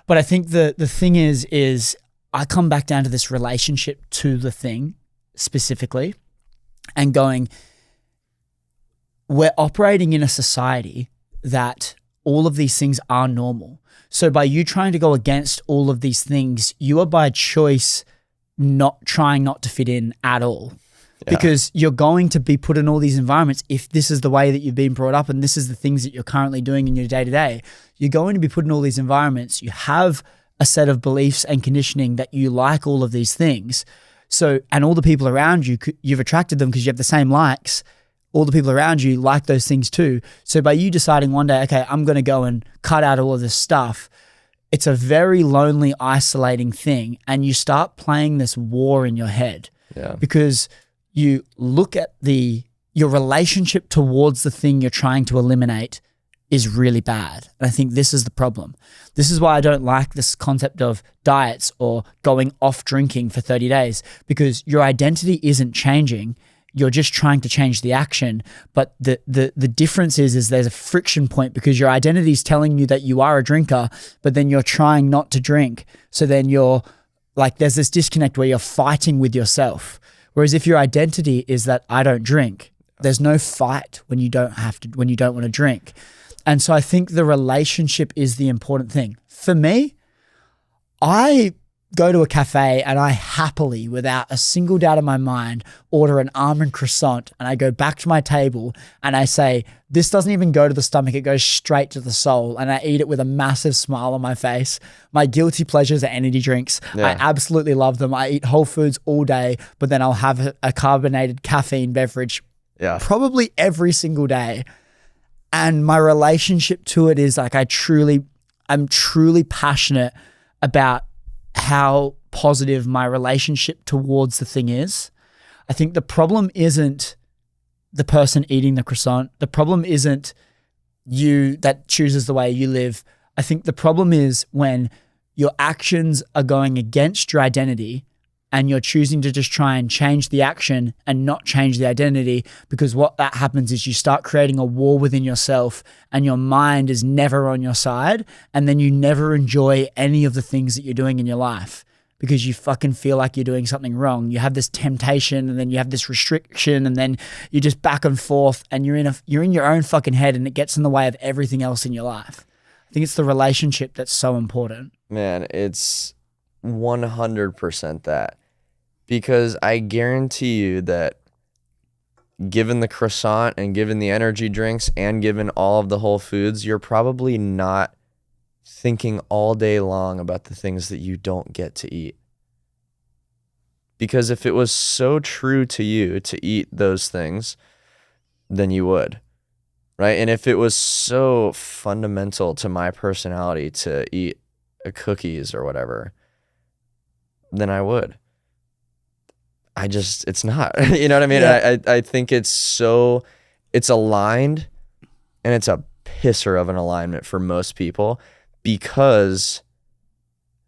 But I think the thing is I come back down to this relationship to the thing specifically and going, we're operating in a society that all of these things are normal. So by you trying to go against all of these things, you are by choice not trying not to fit in at all. Yeah. Because you're going to be put in all these environments. If this is the way that you've been brought up and this is the things that you're currently doing in your day-to-day, you're going to be put in all these environments. You have a set of beliefs and conditioning that you like all of these things. So, and all the people around you, you've attracted them because you have the same likes. All the people around you like those things too. So by you deciding one day, okay, I'm going to go and cut out all of this stuff, it's a very lonely, isolating thing. And you start playing this war in your head because you look at your relationship towards the thing you're trying to eliminate is really bad. And I think this is the problem. This is why I don't like this concept of diets or going off drinking for 30 days, because your identity isn't changing. You're just trying to change the action. But the difference is there's a friction point because your identity is telling you that you are a drinker, but then you're trying not to drink. So then you're like, there's this disconnect where you're fighting with yourself. Whereas if your identity is that I don't drink, there's no fight when you don't want to drink. And so I think the relationship is the important thing. For me, I go to a cafe and I happily, without a single doubt in my mind, order an almond croissant, and I go back to my table and I say, this doesn't even go to the stomach, it goes straight to the soul, and I eat it with a massive smile on my face. My guilty pleasures are energy drinks. Yeah. I absolutely love them. I eat Whole Foods all day, but then I'll have a carbonated caffeine beverage probably every single day. And my relationship to it is like I'm truly passionate about how positive my relationship towards the thing is. I think the problem isn't the person eating the croissant. The problem isn't you that chooses the way you live. I think the problem is when your actions are going against your identity and you're choosing to just try and change the action and not change the identity, because what that happens is you start creating a war within yourself and your mind is never on your side, and then you never enjoy any of the things that you're doing in your life because you fucking feel like you're doing something wrong. You have this temptation and then you have this restriction and then you're just back and forth and you're in your own fucking head and it gets in the way of everything else in your life. I think it's the relationship that's so important. Man, it's 100% that. Because I guarantee you that given the croissant and given the energy drinks and given all of the Whole Foods, you're probably not thinking all day long about the things that you don't get to eat. Because if it was so true to you to eat those things, then you would, right? And if it was so fundamental to my personality to eat cookies or whatever, then I would. It's not, you know what I mean? Yeah. I think it's aligned, and it's a pisser of an alignment for most people, because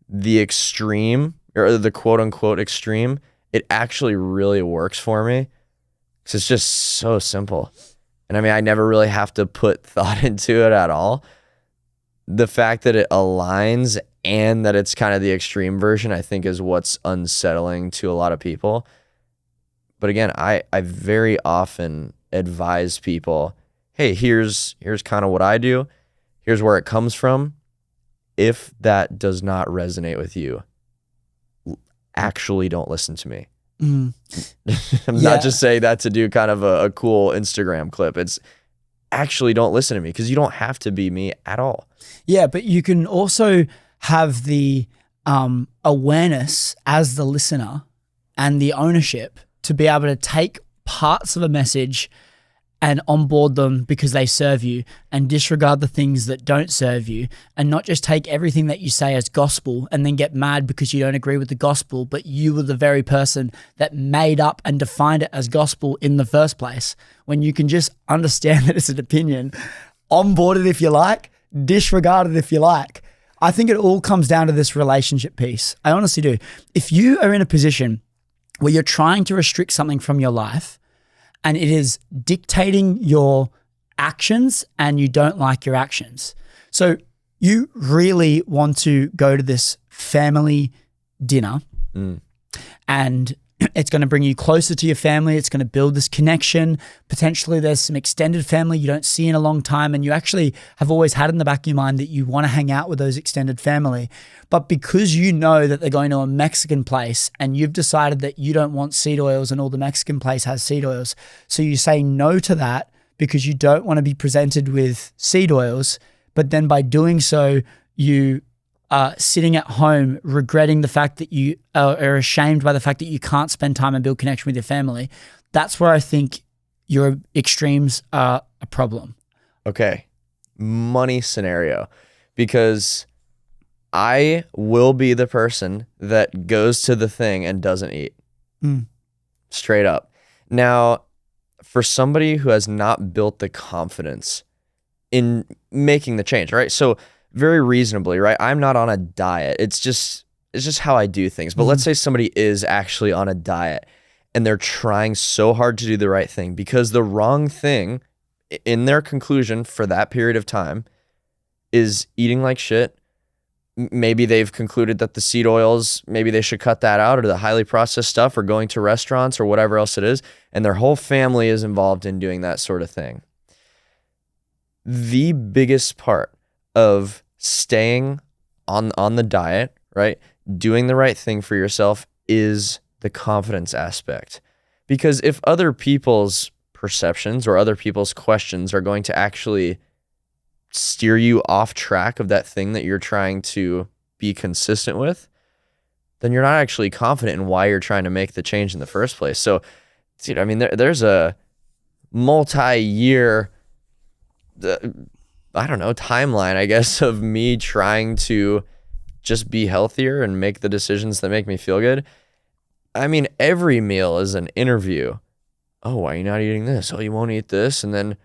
the extreme, or the quote unquote extreme, it actually really works for me because it's just so simple. And I mean, I never really have to put thought into it at all. The fact that it aligns and that it's kind of the extreme version, I think, is what's unsettling to a lot of people. But again, I very often advise people, hey, here's kind of what I do. Here's where it comes from. If that does not resonate with you, actually don't listen to me. I'm not just saying that to do kind of a cool Instagram clip. It's actually don't listen to me, because you don't have to be me at all. Yeah, but you can also have the awareness as the listener and the ownership to be able to take parts of a message and onboard them because they serve you, and disregard the things that don't serve you, and not just take everything that you say as gospel and then get mad because you don't agree with the gospel, but you were the very person that made up and defined it as gospel in the first place. When you can just understand that it's an opinion, onboard it if you like, disregard it if you like. I think it all comes down to this relationship piece. I honestly do. If you are in a position where you're trying to restrict something from your life and it is dictating your actions and you don't like your actions. So you really want to go to this family dinner and it's going to bring you closer to your family. It's going to build this connection. Potentially there's some extended family you don't see in a long time and you actually have always had in the back of your mind that you want to hang out with those extended family. But because you know that they're going to a Mexican place and you've decided that you don't want seed oils and all the Mexican place has seed oils, so you say no to that because you don't want to be presented with seed oils, but then by doing so, you sitting at home regretting the fact that you are ashamed by the fact that you can't spend time and build connection with your family. That's where I think your extremes are a problem. Okay. Money scenario. Because I will be the person that goes to the thing and doesn't eat. Straight up. Now, for somebody who has not built the confidence in making the change, right? So very reasonably, right? I'm not on a diet. It's just how I do things. But let's say somebody is actually on a diet and they're trying so hard to do the right thing because the wrong thing in their conclusion for that period of time is eating like shit. Maybe they've concluded that the seed oils, maybe they should cut that out, or the highly processed stuff, or going to restaurants or whatever else it is. And their whole family is involved in doing that sort of thing. The biggest part of staying on the diet, right? Doing the right thing for yourself is the confidence aspect. Because if other people's perceptions or other people's questions are going to actually steer you off track of that thing that you're trying to be consistent with, then you're not actually confident in why you're trying to make the change in the first place. So, dude, I mean, there's a multi-year timeline, I guess, of me trying to just be healthier and make the decisions that make me feel good. I mean, every meal is an interview. Oh, why are you not eating this? Oh, you won't eat this. And then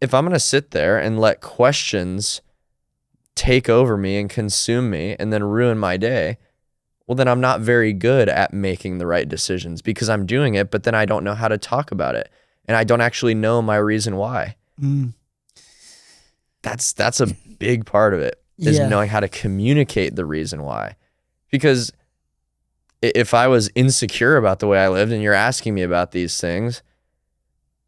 if I'm going to sit there and let questions take over me and consume me and then ruin my day, well, then I'm not very good at making the right decisions because I'm doing it, but then I don't know how to talk about it. And I don't actually know my reason why. That's a big part of it, is knowing how to communicate the reason why. Because if I was insecure about the way I lived and you're asking me about these things,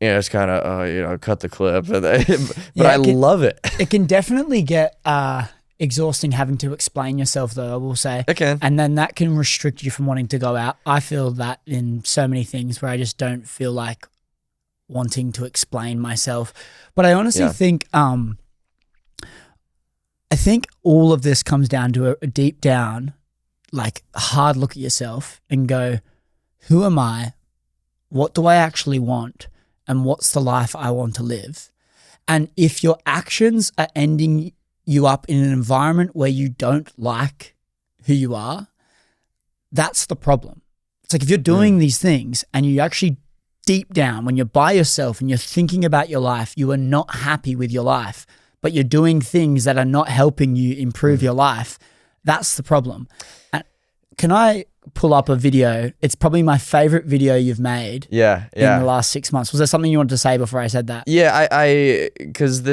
it's kind of, cut the clip. But I love it. It can definitely get exhausting having to explain yourself, though, I will say. It can. And then that can restrict you from wanting to go out. I feel that in so many things where I just don't feel like wanting to explain myself. But I honestly think I think all of this comes down to a deep down, like, hard look at yourself and go, who am I? What do I actually want? And what's the life I want to live? And if your actions are ending you up in an environment where you don't like who you are, that's the problem. It's like if you're doing these things and you actually deep down, when you're by yourself and you're thinking about your life, you are not happy with your life, but you're doing things that are not helping you improve your life, that's the problem. And can I pull up a video? It's probably my favorite video you've made in the last 6 months. Was there something you wanted to say before I said that? Yeah, because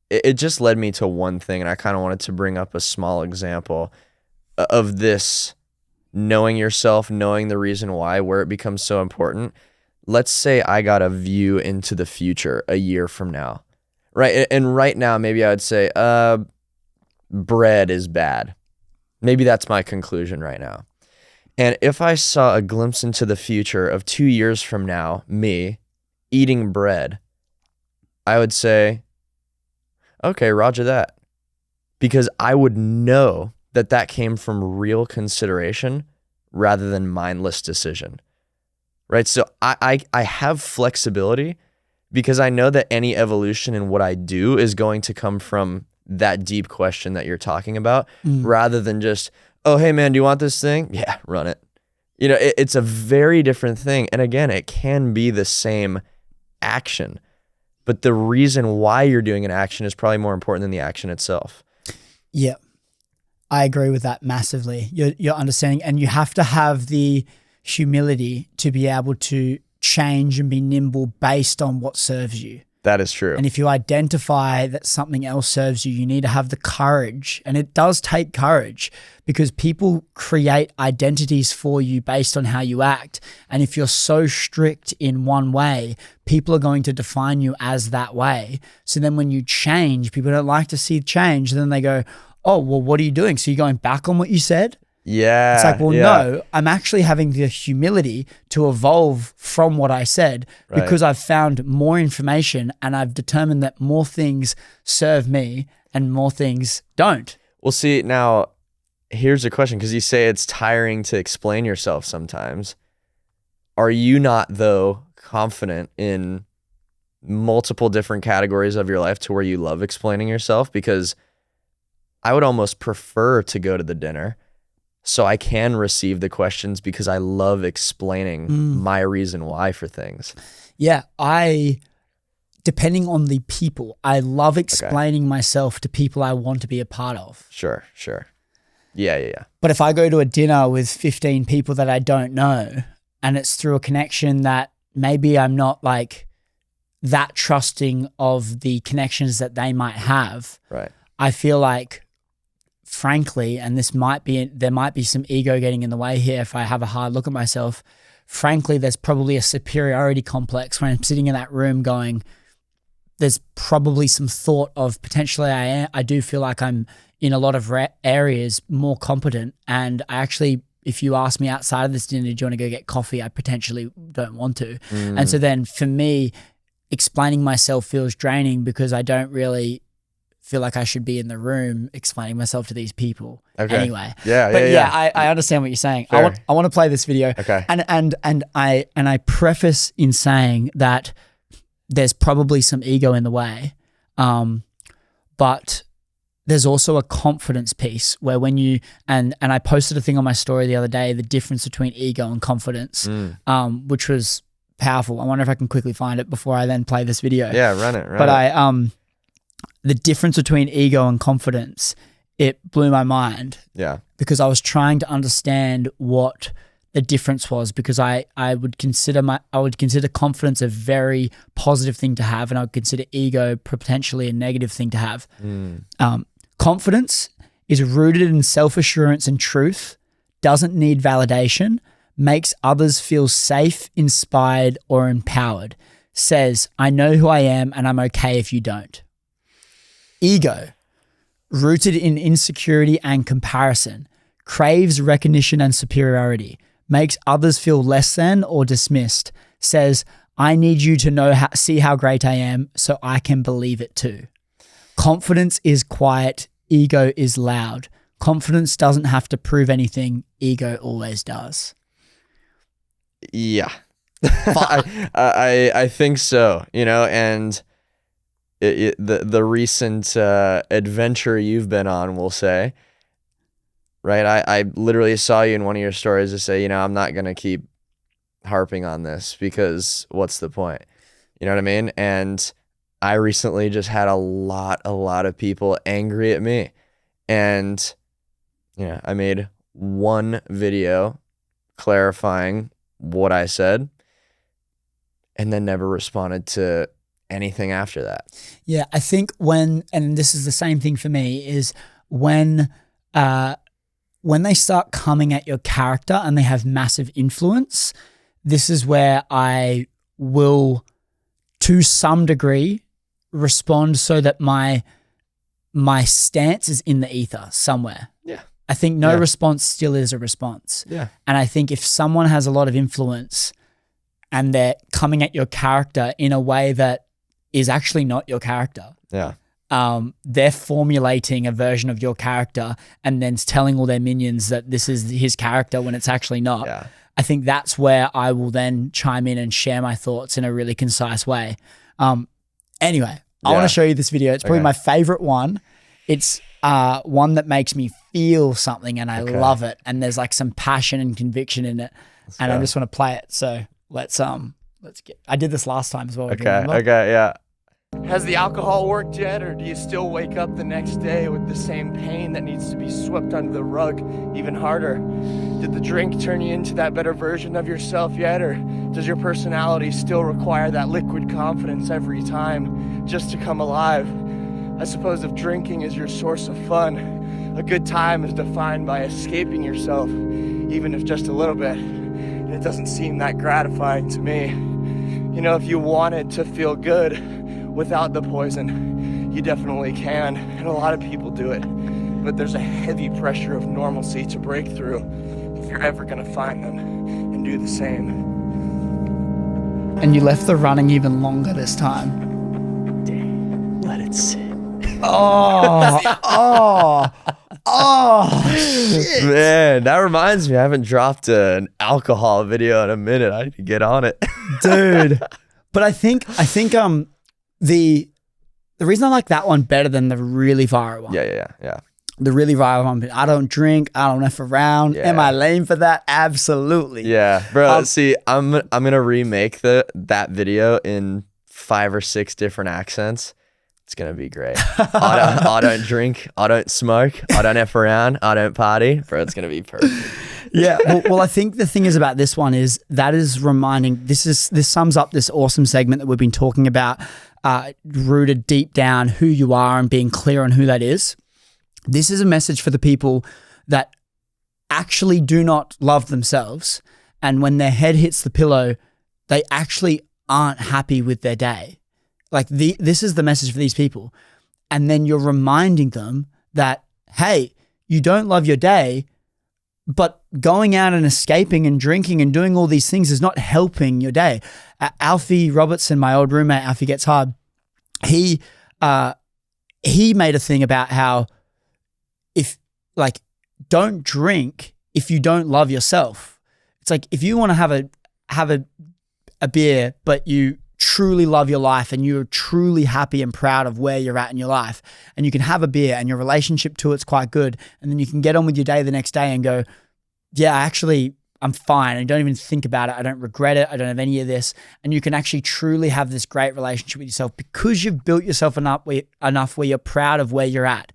it just led me to one thing, and I kind of wanted to bring up a small example of this, knowing yourself, knowing the reason why, where it becomes so important. Let's say I got a view into the future a year from now, right? And right now, maybe I would say, bread is bad. Maybe that's my conclusion right now. And if I saw a glimpse into the future of 2 years from now, me eating bread, I would say, okay, roger that. Because I would know that that came from real consideration rather than mindless decision, right? So I have flexibility because I know that any evolution in what I do is going to come from that deep question that you're talking about, rather than just, oh, hey man, do you want this thing? Yeah, run it. It's a very different thing. And again, it can be the same action, but the reason why you're doing an action is probably more important than the action itself. Yeah, I agree with that massively. You're understanding, and you have to have the humility to be able to change and be nimble based on what serves you. That is true. And if you identify that something else serves you, you need to have the courage. And it does take courage, because people create identities for you based on how you act. And if you're so strict in one way, people are going to define you as that way. So then when you change, people don't like to see change. Then they go, oh, well, what are you doing? So you're going back on what you said? Yeah. It's like, well, no, I'm actually having the humility to evolve from what I said, because I've found more information and I've determined that more things serve me and more things don't. Well, see, now here's a question, because you say it's tiring to explain yourself sometimes. Are you not, though, confident in multiple different categories of your life to where you love explaining yourself? Because I would almost prefer to go to the dinner so I can receive the questions, because I love explaining my reason why for things. Yeah, depending on the people, I love explaining myself to people I want to be a part of. Sure. Yeah. But if I go to a dinner with 15 people that I don't know, and it's through a connection that maybe I'm not like that trusting of the connections that they might have, right? I feel like, frankly, and there might be some ego getting in the way here if I have a hard look at myself. Frankly, there's probably a superiority complex when I'm sitting in that room going, there's probably some thought of potentially I do feel like I'm in a lot of areas more competent. And I actually, if you ask me outside of this dinner, do you want to go get coffee? I potentially don't want to. And so then for me, explaining myself feels draining, because I don't really feel like I should be in the room explaining myself to these people. Anyway. I understand what you're saying. Sure. I want to play this video. And I preface in saying that there's probably some ego in the way. But there's also a confidence piece where when you, and I posted a thing on my story the other day, the difference between ego and confidence, which was powerful. I wonder if I can quickly find it before I then play this video. Yeah, run it. But the difference between ego and confidence, it blew my mind. Yeah. Because I was trying to understand what the difference was, because I would consider confidence a very positive thing to have, and I would consider ego potentially a negative thing to have. Confidence is rooted in self-assurance and truth, doesn't need validation, makes others feel safe, inspired, or empowered, says, I know who I am and I'm okay if you don't. Ego, rooted in insecurity and comparison, craves recognition and superiority, makes others feel less than or dismissed, says, I need you to see how great I am so I can believe it too. Confidence is quiet, ego is loud. Confidence doesn't have to prove anything, ego always does. Yeah. I think so, and the recent adventure you've been on, we'll say, right? I literally saw you in one of your stories to say, I'm not going to keep harping on this, because what's the point? You know what I mean? And I recently just had a lot of people angry at me. And, I made one video clarifying what I said, and then never responded to anything after that. Yeah, I think and this is the same thing for me, is when they start coming at your character and they have massive influence, this is where I will, to some degree, respond so that my stance is in the ether somewhere. Yeah. I think no response still is a response. Yeah. And I think if someone has a lot of influence and they're coming at your character in a way that is actually not your character. Yeah. They're formulating a version of your character and then telling all their minions that this is his character when it's actually not. Yeah. I think that's where I will then chime in and share my thoughts in a really concise way. Anyway, I want to show you this video. It's probably my favorite one. It's one that makes me feel something, and I love it. And there's like some passion and conviction in it. I just want to play it. So let's get, I did this last time as well. Okay, yeah. Has the alcohol worked yet, or do you still wake up the next day with the same pain that needs to be swept under the rug even harder? Did the drink turn you into that better version of yourself yet, or does your personality still require that liquid confidence every time just to come alive? I suppose if drinking is your source of fun, a good time is defined by escaping yourself, even if just a little bit. And it doesn't seem that gratifying to me. You know, if you wanted to feel good without the poison, you definitely can, and a lot of people do it. But there's a heavy pressure of normalcy to break through if you're ever gonna find them and do the same. And you left the running even longer this time. Let it sit. Shit. Man, that reminds me, I haven't dropped an alcohol video in a minute. I need to get on it. Dude. But I think the reason I like that one better than the really viral one. Yeah. The really viral one. I don't drink. I don't F around. Yeah. Am I lame for that? Absolutely. Yeah, bro. See, I'm gonna remake that video in 5 or 6 different accents. It's gonna be great. I don't drink. I don't smoke. I don't F around. I don't party. Bro, it's gonna be perfect. Yeah. Well, I think the thing is about this one is that is reminding. This sums up this awesome segment that we've been talking about, rooted deep down who you are and being clear on who that is. This is a message for the people that actually do not love themselves, and when their head hits the pillow, they actually aren't happy with their day. Like this is the message for these people. And then you're reminding them that, hey, you don't love your day, but going out and escaping and drinking and doing all these things is not helping your day. Alfie Robertson, my old roommate, Alfie Gets Hard, he made a thing about how don't drink if you don't love yourself. It's like if you want to have a beer, but you truly love your life and you're truly happy and proud of where you're at in your life, and you can have a beer and your relationship to it's quite good, and then you can get on with your day the next day and go, yeah, actually I'm fine. I don't even think about it. I don't regret it. I don't have any of this. And you can actually truly have this great relationship with yourself because you've built yourself enough where you're proud of where you're at.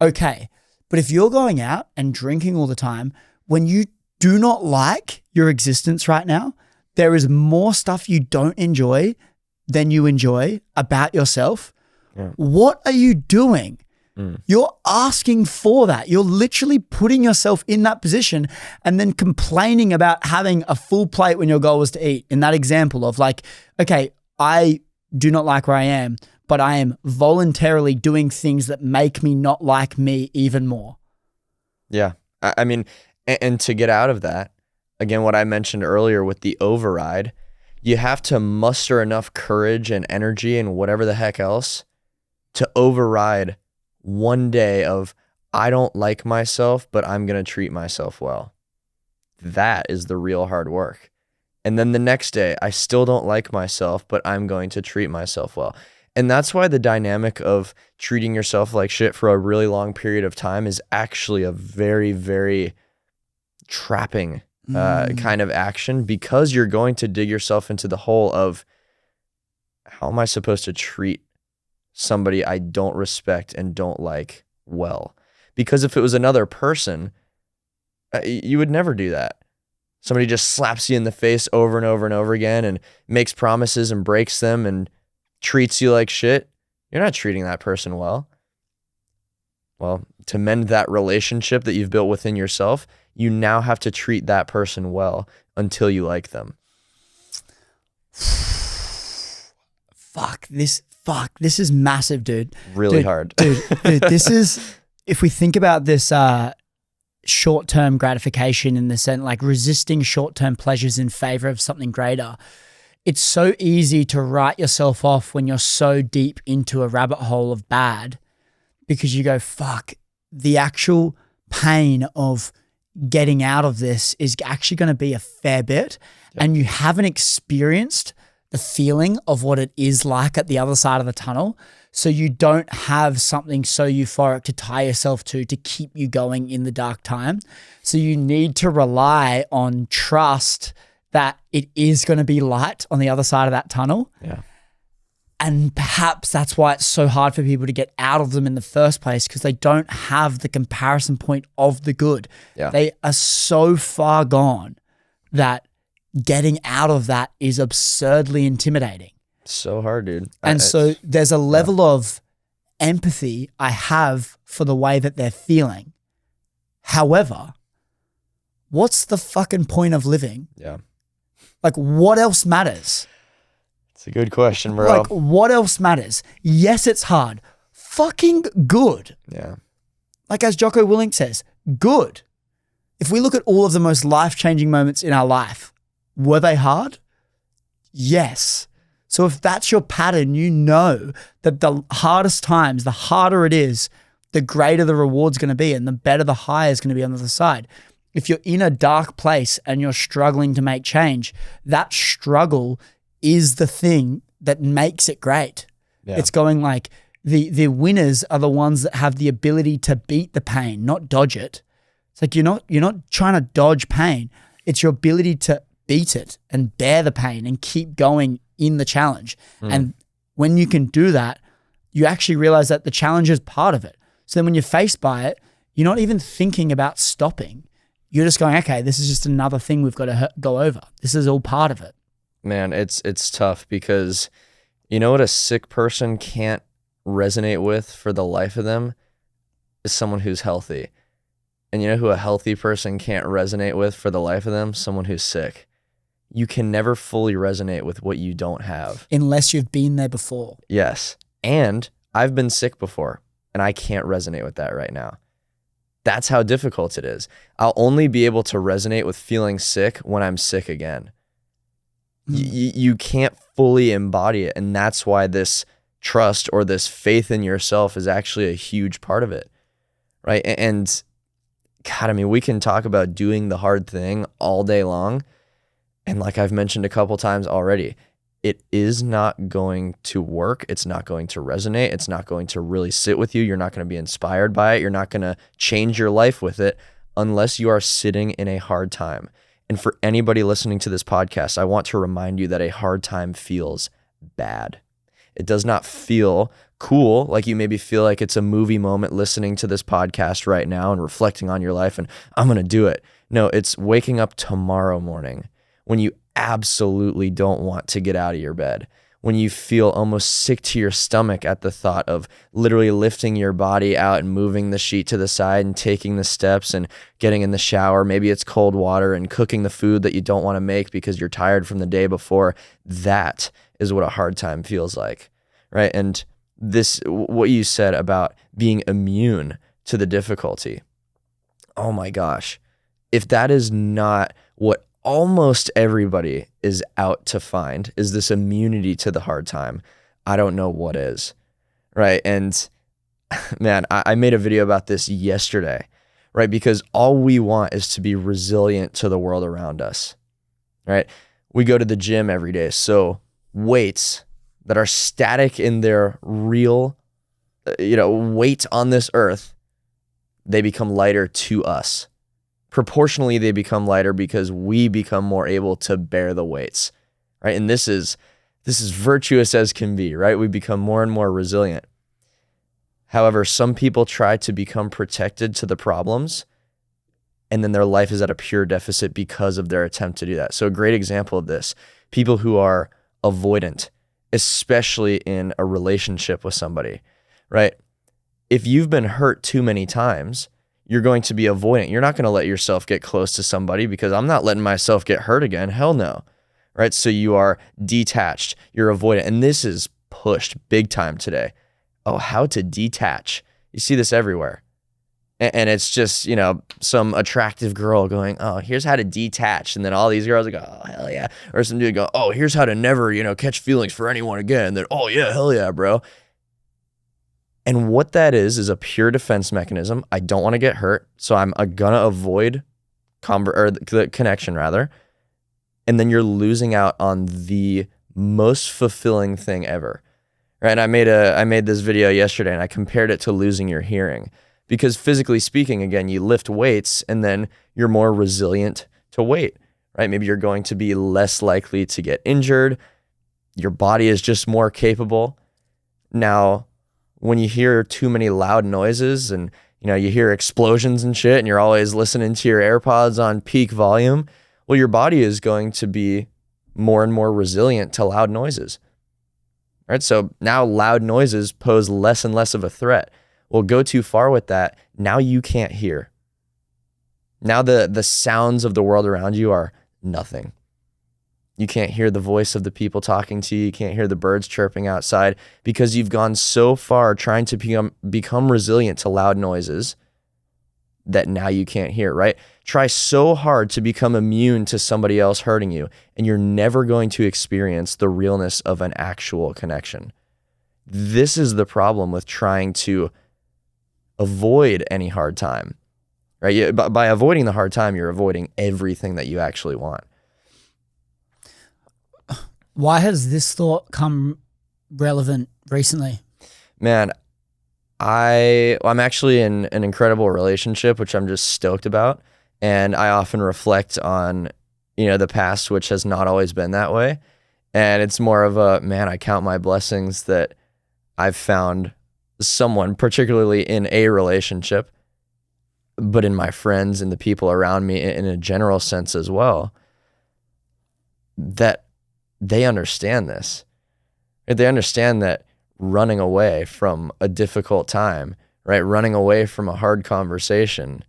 Okay. But if you're going out and drinking all the time, when you do not like your existence right now, there is more stuff you don't enjoy than you enjoy about yourself. Yeah. What are you doing? You're asking for that. You're literally putting yourself in that position and then complaining about having a full plate when your goal was to eat. In that example of like, okay, I do not like where I am, but I am voluntarily doing things that make me not like me even more. Yeah. I mean, and to get out of that, again, what I mentioned earlier with the override, you have to muster enough courage and energy and whatever the heck else to override one day of, I don't like myself, but I'm going to treat myself well. That is the real hard work. And then the next day, I still don't like myself, but I'm going to treat myself well. And that's why the dynamic of treating yourself like shit for a really long period of time is actually a very, very trapping kind of action, because you're going to dig yourself into the hole of, how am I supposed to treat somebody I don't respect and don't like well? Because if it was another person, you would never do that. Somebody just slaps you in the face over and over and over again and makes promises and breaks them and treats you like shit. You're not treating that person well. Well, to mend that relationship that you've built within yourself, you now have to treat that person well until you like them. Fuck, this is massive, dude. Really hard. Dude, this is, if we think about this short-term gratification in the sense, like resisting short-term pleasures in favor of something greater, it's so easy to write yourself off when you're so deep into a rabbit hole of bad, because you go, fuck, the actual pain of getting out of this is actually going to be a fair bit. Yep. And you haven't experienced the feeling of what it is like at the other side of the tunnel. So you don't have something so euphoric to tie yourself to keep you going in the dark time. So you need to rely on trust that it is going to be light on the other side of that tunnel. Yeah. And perhaps that's why it's so hard for people to get out of them in the first place, because they don't have the comparison point of the good. Yeah. They are so far gone that getting out of that is absurdly intimidating. So hard, dude. And so there's a level of empathy I have for the way that they're feeling. However, what's the fucking point of living? Yeah. Like, what else matters? It's a good question, bro. Like, what else matters? Yes, it's hard. Fucking good. Yeah. Like, as Jocko Willink says, good. If we look at all of the most life-changing moments in our life, were they hard? Yes. So if that's your pattern, you know that the hardest times, the harder it is, the greater the reward's going to be and the better the high is going to be on the other side. If you're in a dark place and you're struggling to make change, that struggle is the thing that makes it great. Yeah. It's going like the winners are the ones that have the ability to beat the pain, not dodge it. It's like you're not trying to dodge pain. It's your ability to beat it and bear the pain and keep going in the challenge. And when you can do that, you actually realize that the challenge is part of it. So then when you're faced by it, you're not even thinking about stopping. You're just going, okay, this is just another thing we've got to go over. This is all part of it. Man, it's tough because you know what a sick person can't resonate with for the life of them is someone who's healthy. And you know who a healthy person can't resonate with for the life of them? Someone who's sick. You can never fully resonate with what you don't have. Unless you've been there before. Yes. And I've been sick before, and I can't resonate with that right now. That's how difficult it is. I'll only be able to resonate with feeling sick when I'm sick again. You can't fully embody it, and that's why this trust or this faith in yourself is actually a huge part of it, right? And God, I mean, we can talk about doing the hard thing all day long, and like I've mentioned a couple times already, it is not going to work. It's not going to resonate. It's not going to really sit with you. You're not going to be inspired by it. You're not going to change your life with it unless you are sitting in a hard time. And for anybody listening to this podcast, I want to remind you that a hard time feels bad. It does not feel cool, like you maybe feel like it's a movie moment listening to this podcast right now and reflecting on your life and I'm going to do it. No, it's waking up tomorrow morning when you absolutely don't want to get out of your bed, when you feel almost sick to your stomach at the thought of literally lifting your body out and moving the sheet to the side and taking the steps and getting in the shower. Maybe it's cold water and cooking the food that you don't want to make because you're tired from the day before. That is what a hard time feels like, right? And this, what you said about being immune to the difficulty. Oh my gosh. If that is not what almost everybody is out to find, is this immunity to the hard time, I don't know what is, right? And man, I made a video about this yesterday, right? Because all we want is to be resilient to the world around us, right? We go to the gym every day. So weights that are static in their real, weight on this earth, they become lighter to us. Proportionally, they become lighter because we become more able to bear the weights, right? And this is virtuous as can be, right? We become more and more resilient. However, some people try to become protected to the problems, and then their life is at a pure deficit because of their attempt to do that. So a great example of this, people who are avoidant, especially in a relationship with somebody, right? If you've been hurt too many times, you're going to be avoidant. You're not going to let yourself get close to somebody because I'm not letting myself get hurt again. Hell no. Right? So you are detached. You're avoidant. And this is pushed big time today. Oh, how to detach. You see this everywhere. And it's just, some attractive girl going, oh, here's how to detach. And then all these girls go, oh, hell yeah. Or some dude go, oh, here's how to never, catch feelings for anyone again. And then, oh yeah, hell yeah, bro. And what that is a pure defense mechanism. I don't want to get hurt, so I'm gonna avoid the connection rather. And then you're losing out on the most fulfilling thing ever, right? And I made this video yesterday, and I compared it to losing your hearing, because physically speaking, again, you lift weights, and then you're more resilient to weight, right? Maybe you're going to be less likely to get injured. Your body is just more capable. Now, when you hear too many loud noises and you hear explosions and shit, and you're always listening to your AirPods on peak volume, well, your body is going to be more and more resilient to loud noises. Right? So now loud noises pose less and less of a threat. Well, go too far with that. Now you can't hear. Now the sounds of the world around you are nothing. You can't hear the voice of the people talking to you. You can't hear the birds chirping outside because you've gone so far trying to become resilient to loud noises that now you can't hear, right? Try so hard to become immune to somebody else hurting you, and you're never going to experience the realness of an actual connection. This is the problem with trying to avoid any hard time, right? By avoiding the hard time, you're avoiding everything that you actually want. Why has this thought come relevant recently? Man, I'm actually in an incredible relationship, which I'm just stoked about. And I often reflect on, the past, which has not always been that way. And it's more of I count my blessings that I've found someone, particularly in a relationship, but in my friends and the people around me in a general sense as well, that they understand this. They understand that running away from a difficult time, right? Running away from a hard conversation,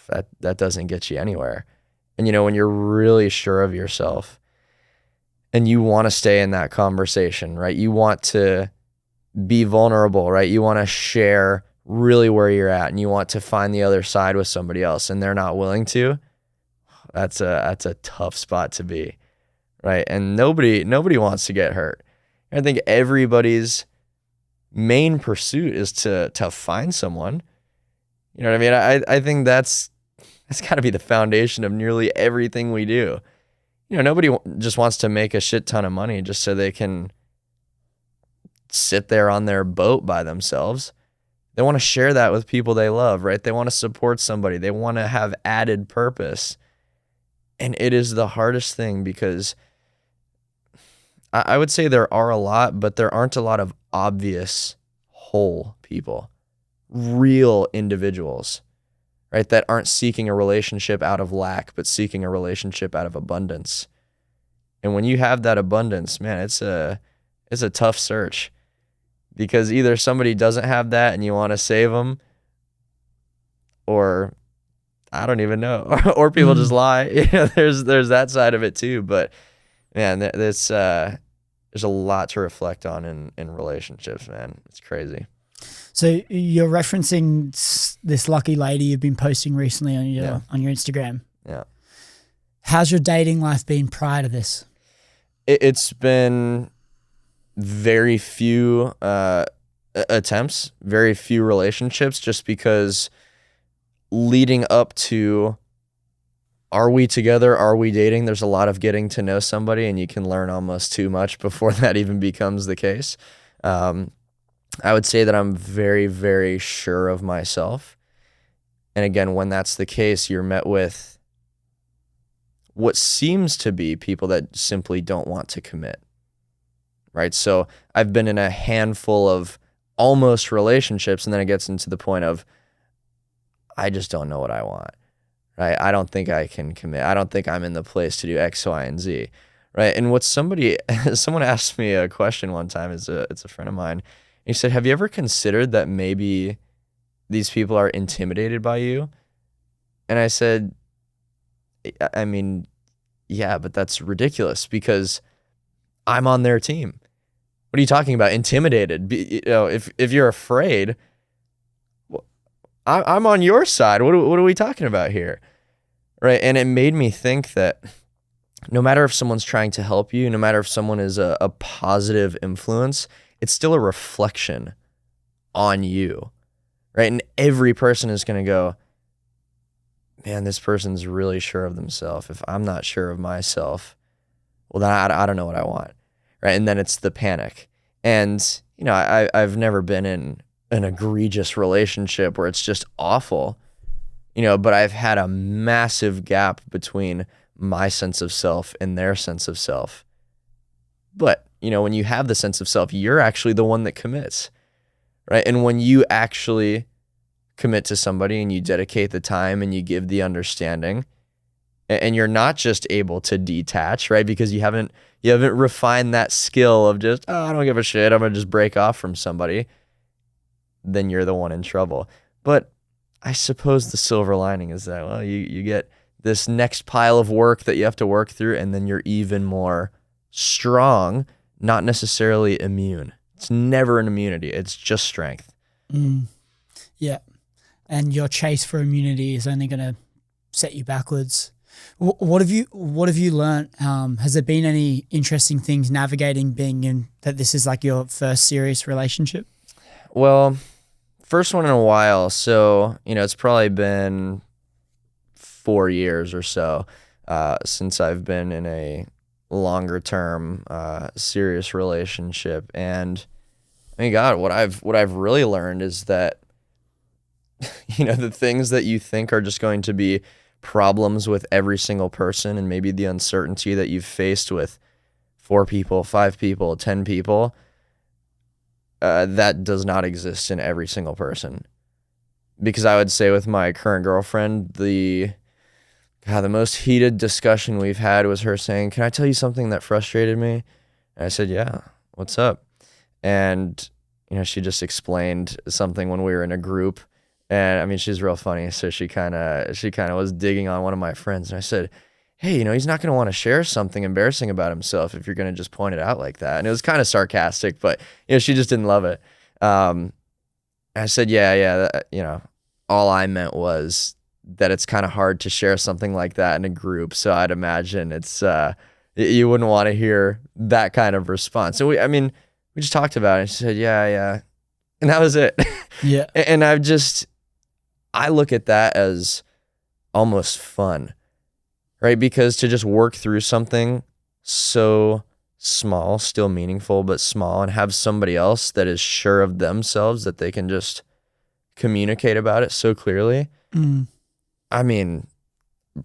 that doesn't get you anywhere. And when you're really sure of yourself and you want to stay in that conversation, right? You want to be vulnerable, right? You want to share really where you're at, and you want to find the other side with somebody else, and they're not willing to. That's a tough spot to be, right? And nobody wants to get hurt. I think everybody's main pursuit is to find someone. You know what I mean? I think that's got to be the foundation of nearly everything we do. Nobody just wants to make a shit ton of money just so they can sit there on their boat by themselves. They want to share that with people they love, right? They want to support somebody. They want to have added purpose. And it is the hardest thing because I would say there are a lot, but there aren't a lot of obvious whole people, real individuals, right? That aren't seeking a relationship out of lack, but seeking a relationship out of abundance. And when you have that abundance, man, it's a tough search, because either somebody doesn't have that and you want to save them, or I don't even know, or people just lie. There's that side of it too. But man, there's a lot to reflect on in relationships, man. It's crazy. So you're referencing this lucky lady you've been posting recently on your Instagram. Yeah. How's your dating life been prior to this? It's been very few attempts, very few relationships, just because leading up to, are we together? Are we dating? There's a lot of getting to know somebody, and you can learn almost too much before that even becomes the case. I would say that I'm very, very sure of myself. And again, when that's the case, you're met with what seems to be people that simply don't want to commit, right? So I've been in a handful of almost relationships, and then it gets into the point of, I just don't know what I want, right? I don't think I can commit. I don't think I'm in the place to do X, Y, and Z, right? And what someone asked me a question one time, it's a friend of mine. He said, have you ever considered that maybe these people are intimidated by you? And I said, I mean, yeah, but that's ridiculous, because I'm on their team. What are you talking about? Intimidated? If you're afraid, I'm on your side. What are we talking about here? Right? And it made me think that no matter if someone's trying to help you, no matter if someone is a positive influence, it's still a reflection on you, right? And every person is going to go, man, this person's really sure of themselves. If I'm not sure of myself, well, then I don't know what I want, right? And then it's the panic. And, I've never been in an egregious relationship where it's just awful, but I've had a massive gap between my sense of self and their sense of self. But when you have the sense of self, you're actually the one that commits, right? And when you actually commit to somebody and you dedicate the time and you give the understanding, and you're not just able to detach, right? Because you haven't refined that skill of just, I don't give a shit, I'm gonna just break off from somebody, then you're the one in trouble. But I suppose the silver lining is that, well, you get this next pile of work that you have to work through, and then you're even more strong, not necessarily immune. It's never an immunity. It's just strength. Yeah. And your chase for immunity is only going to set you backwards. What have you learned? Has there been any interesting things navigating being in that this is like your first serious relationship? Well, first one in a while. So, it's probably been 4 years or so since I've been in a longer term serious relationship. And I mean, God, what I've really learned is that the things that you think are just going to be problems with every single person, and maybe the uncertainty that you've faced with 4 people, 5 people, 10 people, that does not exist in every single person. Because I would say with my current girlfriend, the most heated discussion we've had was her saying, "Can I tell you something that frustrated me?" And I said, "Yeah, what's up?" And, she just explained something when we were in a group. And I mean, she's real funny. So she kind of was digging on one of my friends. And I said, "Hey, he's not going to want to share something embarrassing about himself if you're going to just point it out like that." And it was kind of sarcastic, but, she just didn't love it. I said, yeah, all I meant was that it's kind of hard to share something like that in a group. So I'd imagine it's, you wouldn't want to hear that kind of response. So we just talked about it. And she said, yeah. And that was it. Yeah. And I look at that as almost fun, right? Because to just work through something so small, still meaningful, but small, and have somebody else that is sure of themselves that they can just communicate about it so clearly. I mean,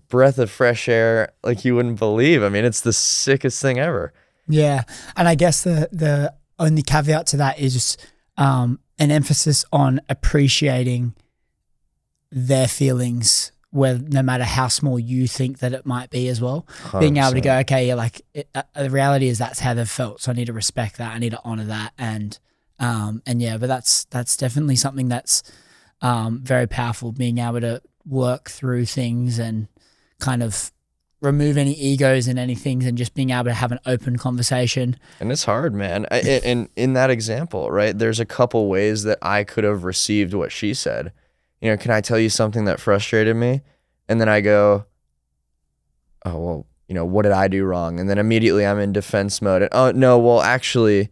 breath of fresh air like you wouldn't believe. I mean, it's the sickest thing ever. Yeah. And I guess the only caveat to that is an emphasis on appreciating their feelings, no matter how small you think that it might be as well. 100%. Being able to go, okay, the reality is that's how they've felt. So I need to respect that. I need to honor that. And yeah, but that's definitely something that's very powerful, being able to work through things and kind of remove any egos and any things, and just being able to have an open conversation. And it's hard, man. And in that example, right, there's a couple ways that I could have received what she said. Can I tell you something that frustrated me? And then I go, oh, well, what did I do wrong? And then immediately I'm in defense mode. And, oh, no, well, actually,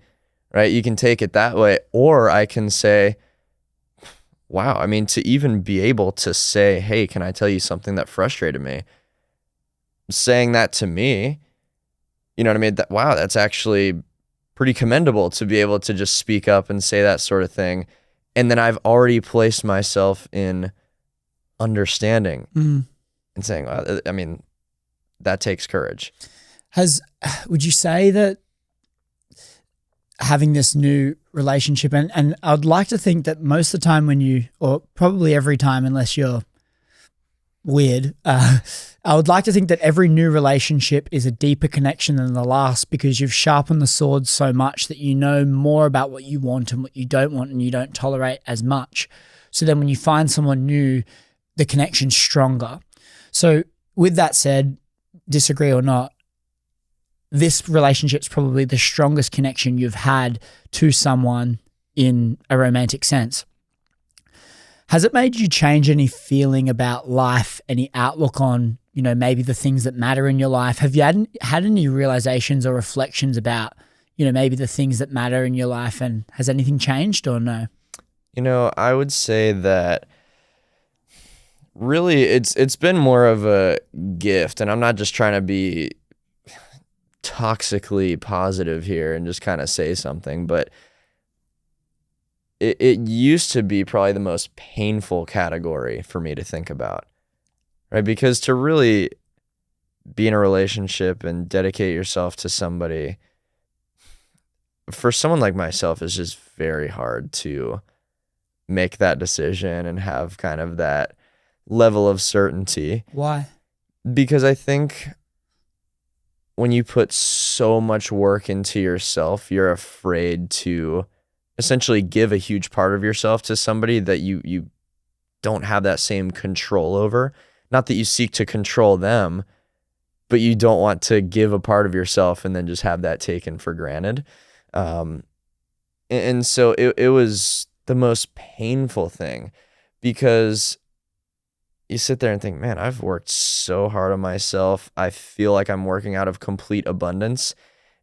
right, you can take it that way. Or I can say, wow, I mean, to even be able to say, hey, can I tell you something that frustrated me? Saying that to me, you know what I mean? Wow, that's actually pretty commendable to be able to just speak up and say that sort of thing. And then I've already placed myself in understanding and saying, well, I mean, that takes courage. Would you say that having this new relationship, and I'd like to think that most of the time or probably every time, unless you're weird, I would like to think that every new relationship is a deeper connection than the last, because you've sharpened the sword so much that you know more about what you want and what you don't want, and you don't tolerate as much. So then when you find someone new, the connection's stronger. So with that said, disagree or not, this relationship's probably the strongest connection you've had to someone in a romantic sense. Has it made you change any feeling about life, any outlook on, maybe the things that matter in your life? Have you had any realizations or reflections about, maybe the things that matter in your life, and has anything changed or no? I would say that really it's been more of a gift, and I'm not just trying to be toxically positive here and just kind of say something, but it used to be probably the most painful category for me to think about, right? Because to really be in a relationship and dedicate yourself to somebody, for someone like myself, it's just very hard to make that decision and have kind of that level of certainty. Why? Because I think when you put so much work into yourself, you're afraid to essentially give a huge part of yourself to somebody that you don't have that same control over. Not that you seek to control them, but you don't want to give a part of yourself and then just have that taken for granted. And so it was the most painful thing, because you sit there and think, man, I've worked so hard on myself. I feel like I'm working out of complete abundance,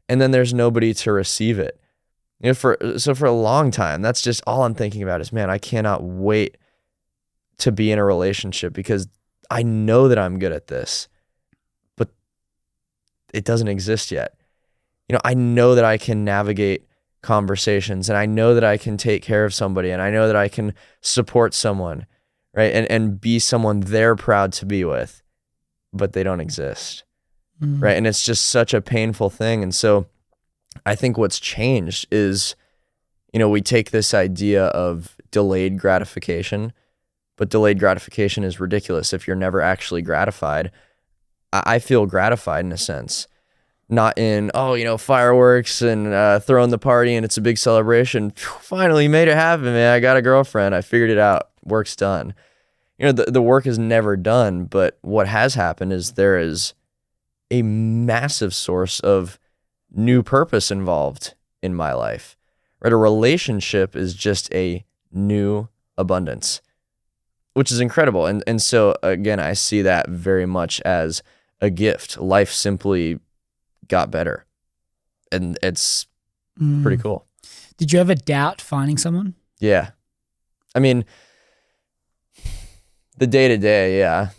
and then there's nobody to receive it. For a long time, that's just all I'm thinking about is, man, I cannot wait to be in a relationship because I know that I'm good at this, but it doesn't exist yet. I know that I can navigate conversations, and I know that I can take care of somebody, and I know that I can support someone, right? And be someone they're proud to be with, but they don't exist, right? And it's just such a painful thing. And so I think what's changed is, we take this idea of delayed gratification, but delayed gratification is ridiculous if you're never actually gratified. I feel gratified in a sense. Not in, fireworks and throwing the party and it's a big celebration. Finally made it happen, man. I got a girlfriend. I figured it out. Work's done. The work is never done, but what has happened is there is a massive source of new purpose involved in my life, right? A relationship is just a new abundance, which is incredible. And so, again, I see that very much as a gift. Life simply got better, and it's pretty cool. Did you ever doubt finding someone? Yeah. I mean, the day-to-day, yeah,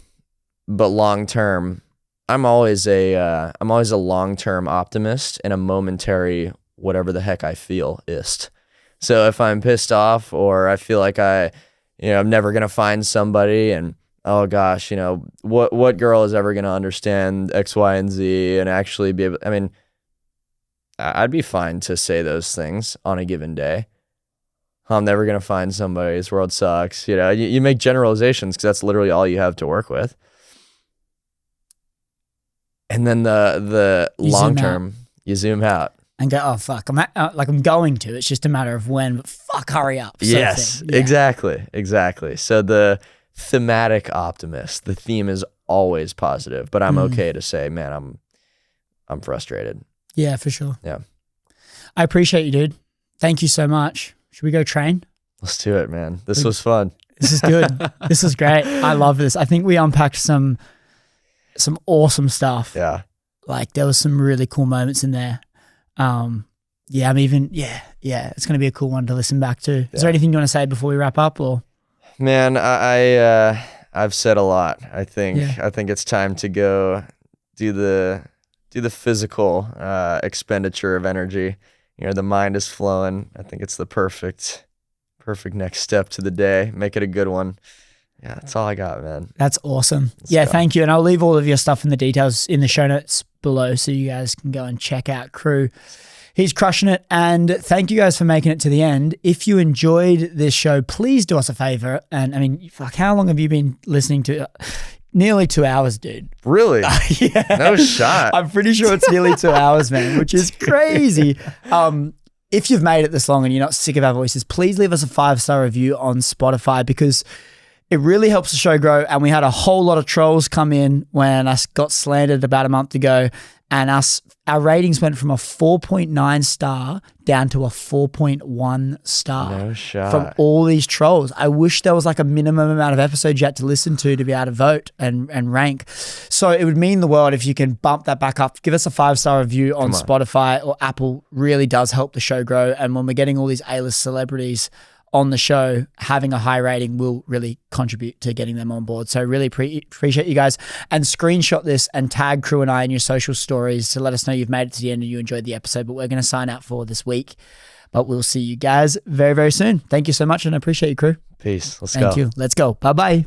but long-term, I'm always a long-term optimist and a momentary whatever the heck I feel-ist. So if I'm pissed off or I feel like I'm never gonna find somebody, and oh gosh, what girl is ever gonna understand X, Y, and Z and actually be able? I mean, I'd be fine to say those things on a given day. I'm never gonna find somebody. This world sucks. You make generalizations because that's literally all you have to work with. And then the long term, you zoom out and go, oh fuck, I'm going to. It's just a matter of when. But fuck, hurry up. Yes, yeah. Exactly. So the thematic optimist, the theme is always positive, but I'm okay to say, man, I'm frustrated. Yeah, for sure. Yeah, I appreciate you, dude. Thank you so much. Should we go train? Let's do it, man. This was fun. This is good. This is great. I love this. I think we unpacked some awesome stuff. Yeah. Like there was some really cool moments in there. It's going to be a cool one to listen back to. Is there anything you want to say before we wrap up, or? Man, I've said a lot. I think it's time to go do the physical expenditure of energy. The mind is flowing. I think it's the perfect next step to the day. Make it a good one. Yeah, that's all I got, man. That's awesome. Let's go. Thank you. And I'll leave all of your stuff in the details in the show notes below so you guys can go and check out Cru. He's crushing it. And thank you guys for making it to the end. If you enjoyed this show, please do us a favor. And how long have you been listening to? Nearly 2 hours, dude. Really? Yeah. No shot. I'm pretty sure it's nearly 2 hours, man, which is crazy. If you've made it this long and you're not sick of our voices, please leave us a 5-star review on Spotify because it really helps the show grow. And we had a whole lot of trolls come in when I got slandered about a month ago, and our ratings went from a 4.9 star down to a 4.1 star. No shot. From all these trolls. I wish there was like a minimum amount of episodes you had to listen to be able to vote and rank. So it would mean the world if you can bump that back up. Give us a 5-star review on Spotify or Apple. Really does help the show grow. And when we're getting all these A-list celebrities on the show, having a high rating will really contribute to getting them on board. So really appreciate you guys, and screenshot this and tag Cru and I in your social stories to let us know you've made it to the end and you enjoyed the episode. But we're going to sign out for this week, but we'll see you guys very, very soon. Thank you so much, and I appreciate you, Cru. Peace. Let's go. Thank you. Let's go. Bye-bye.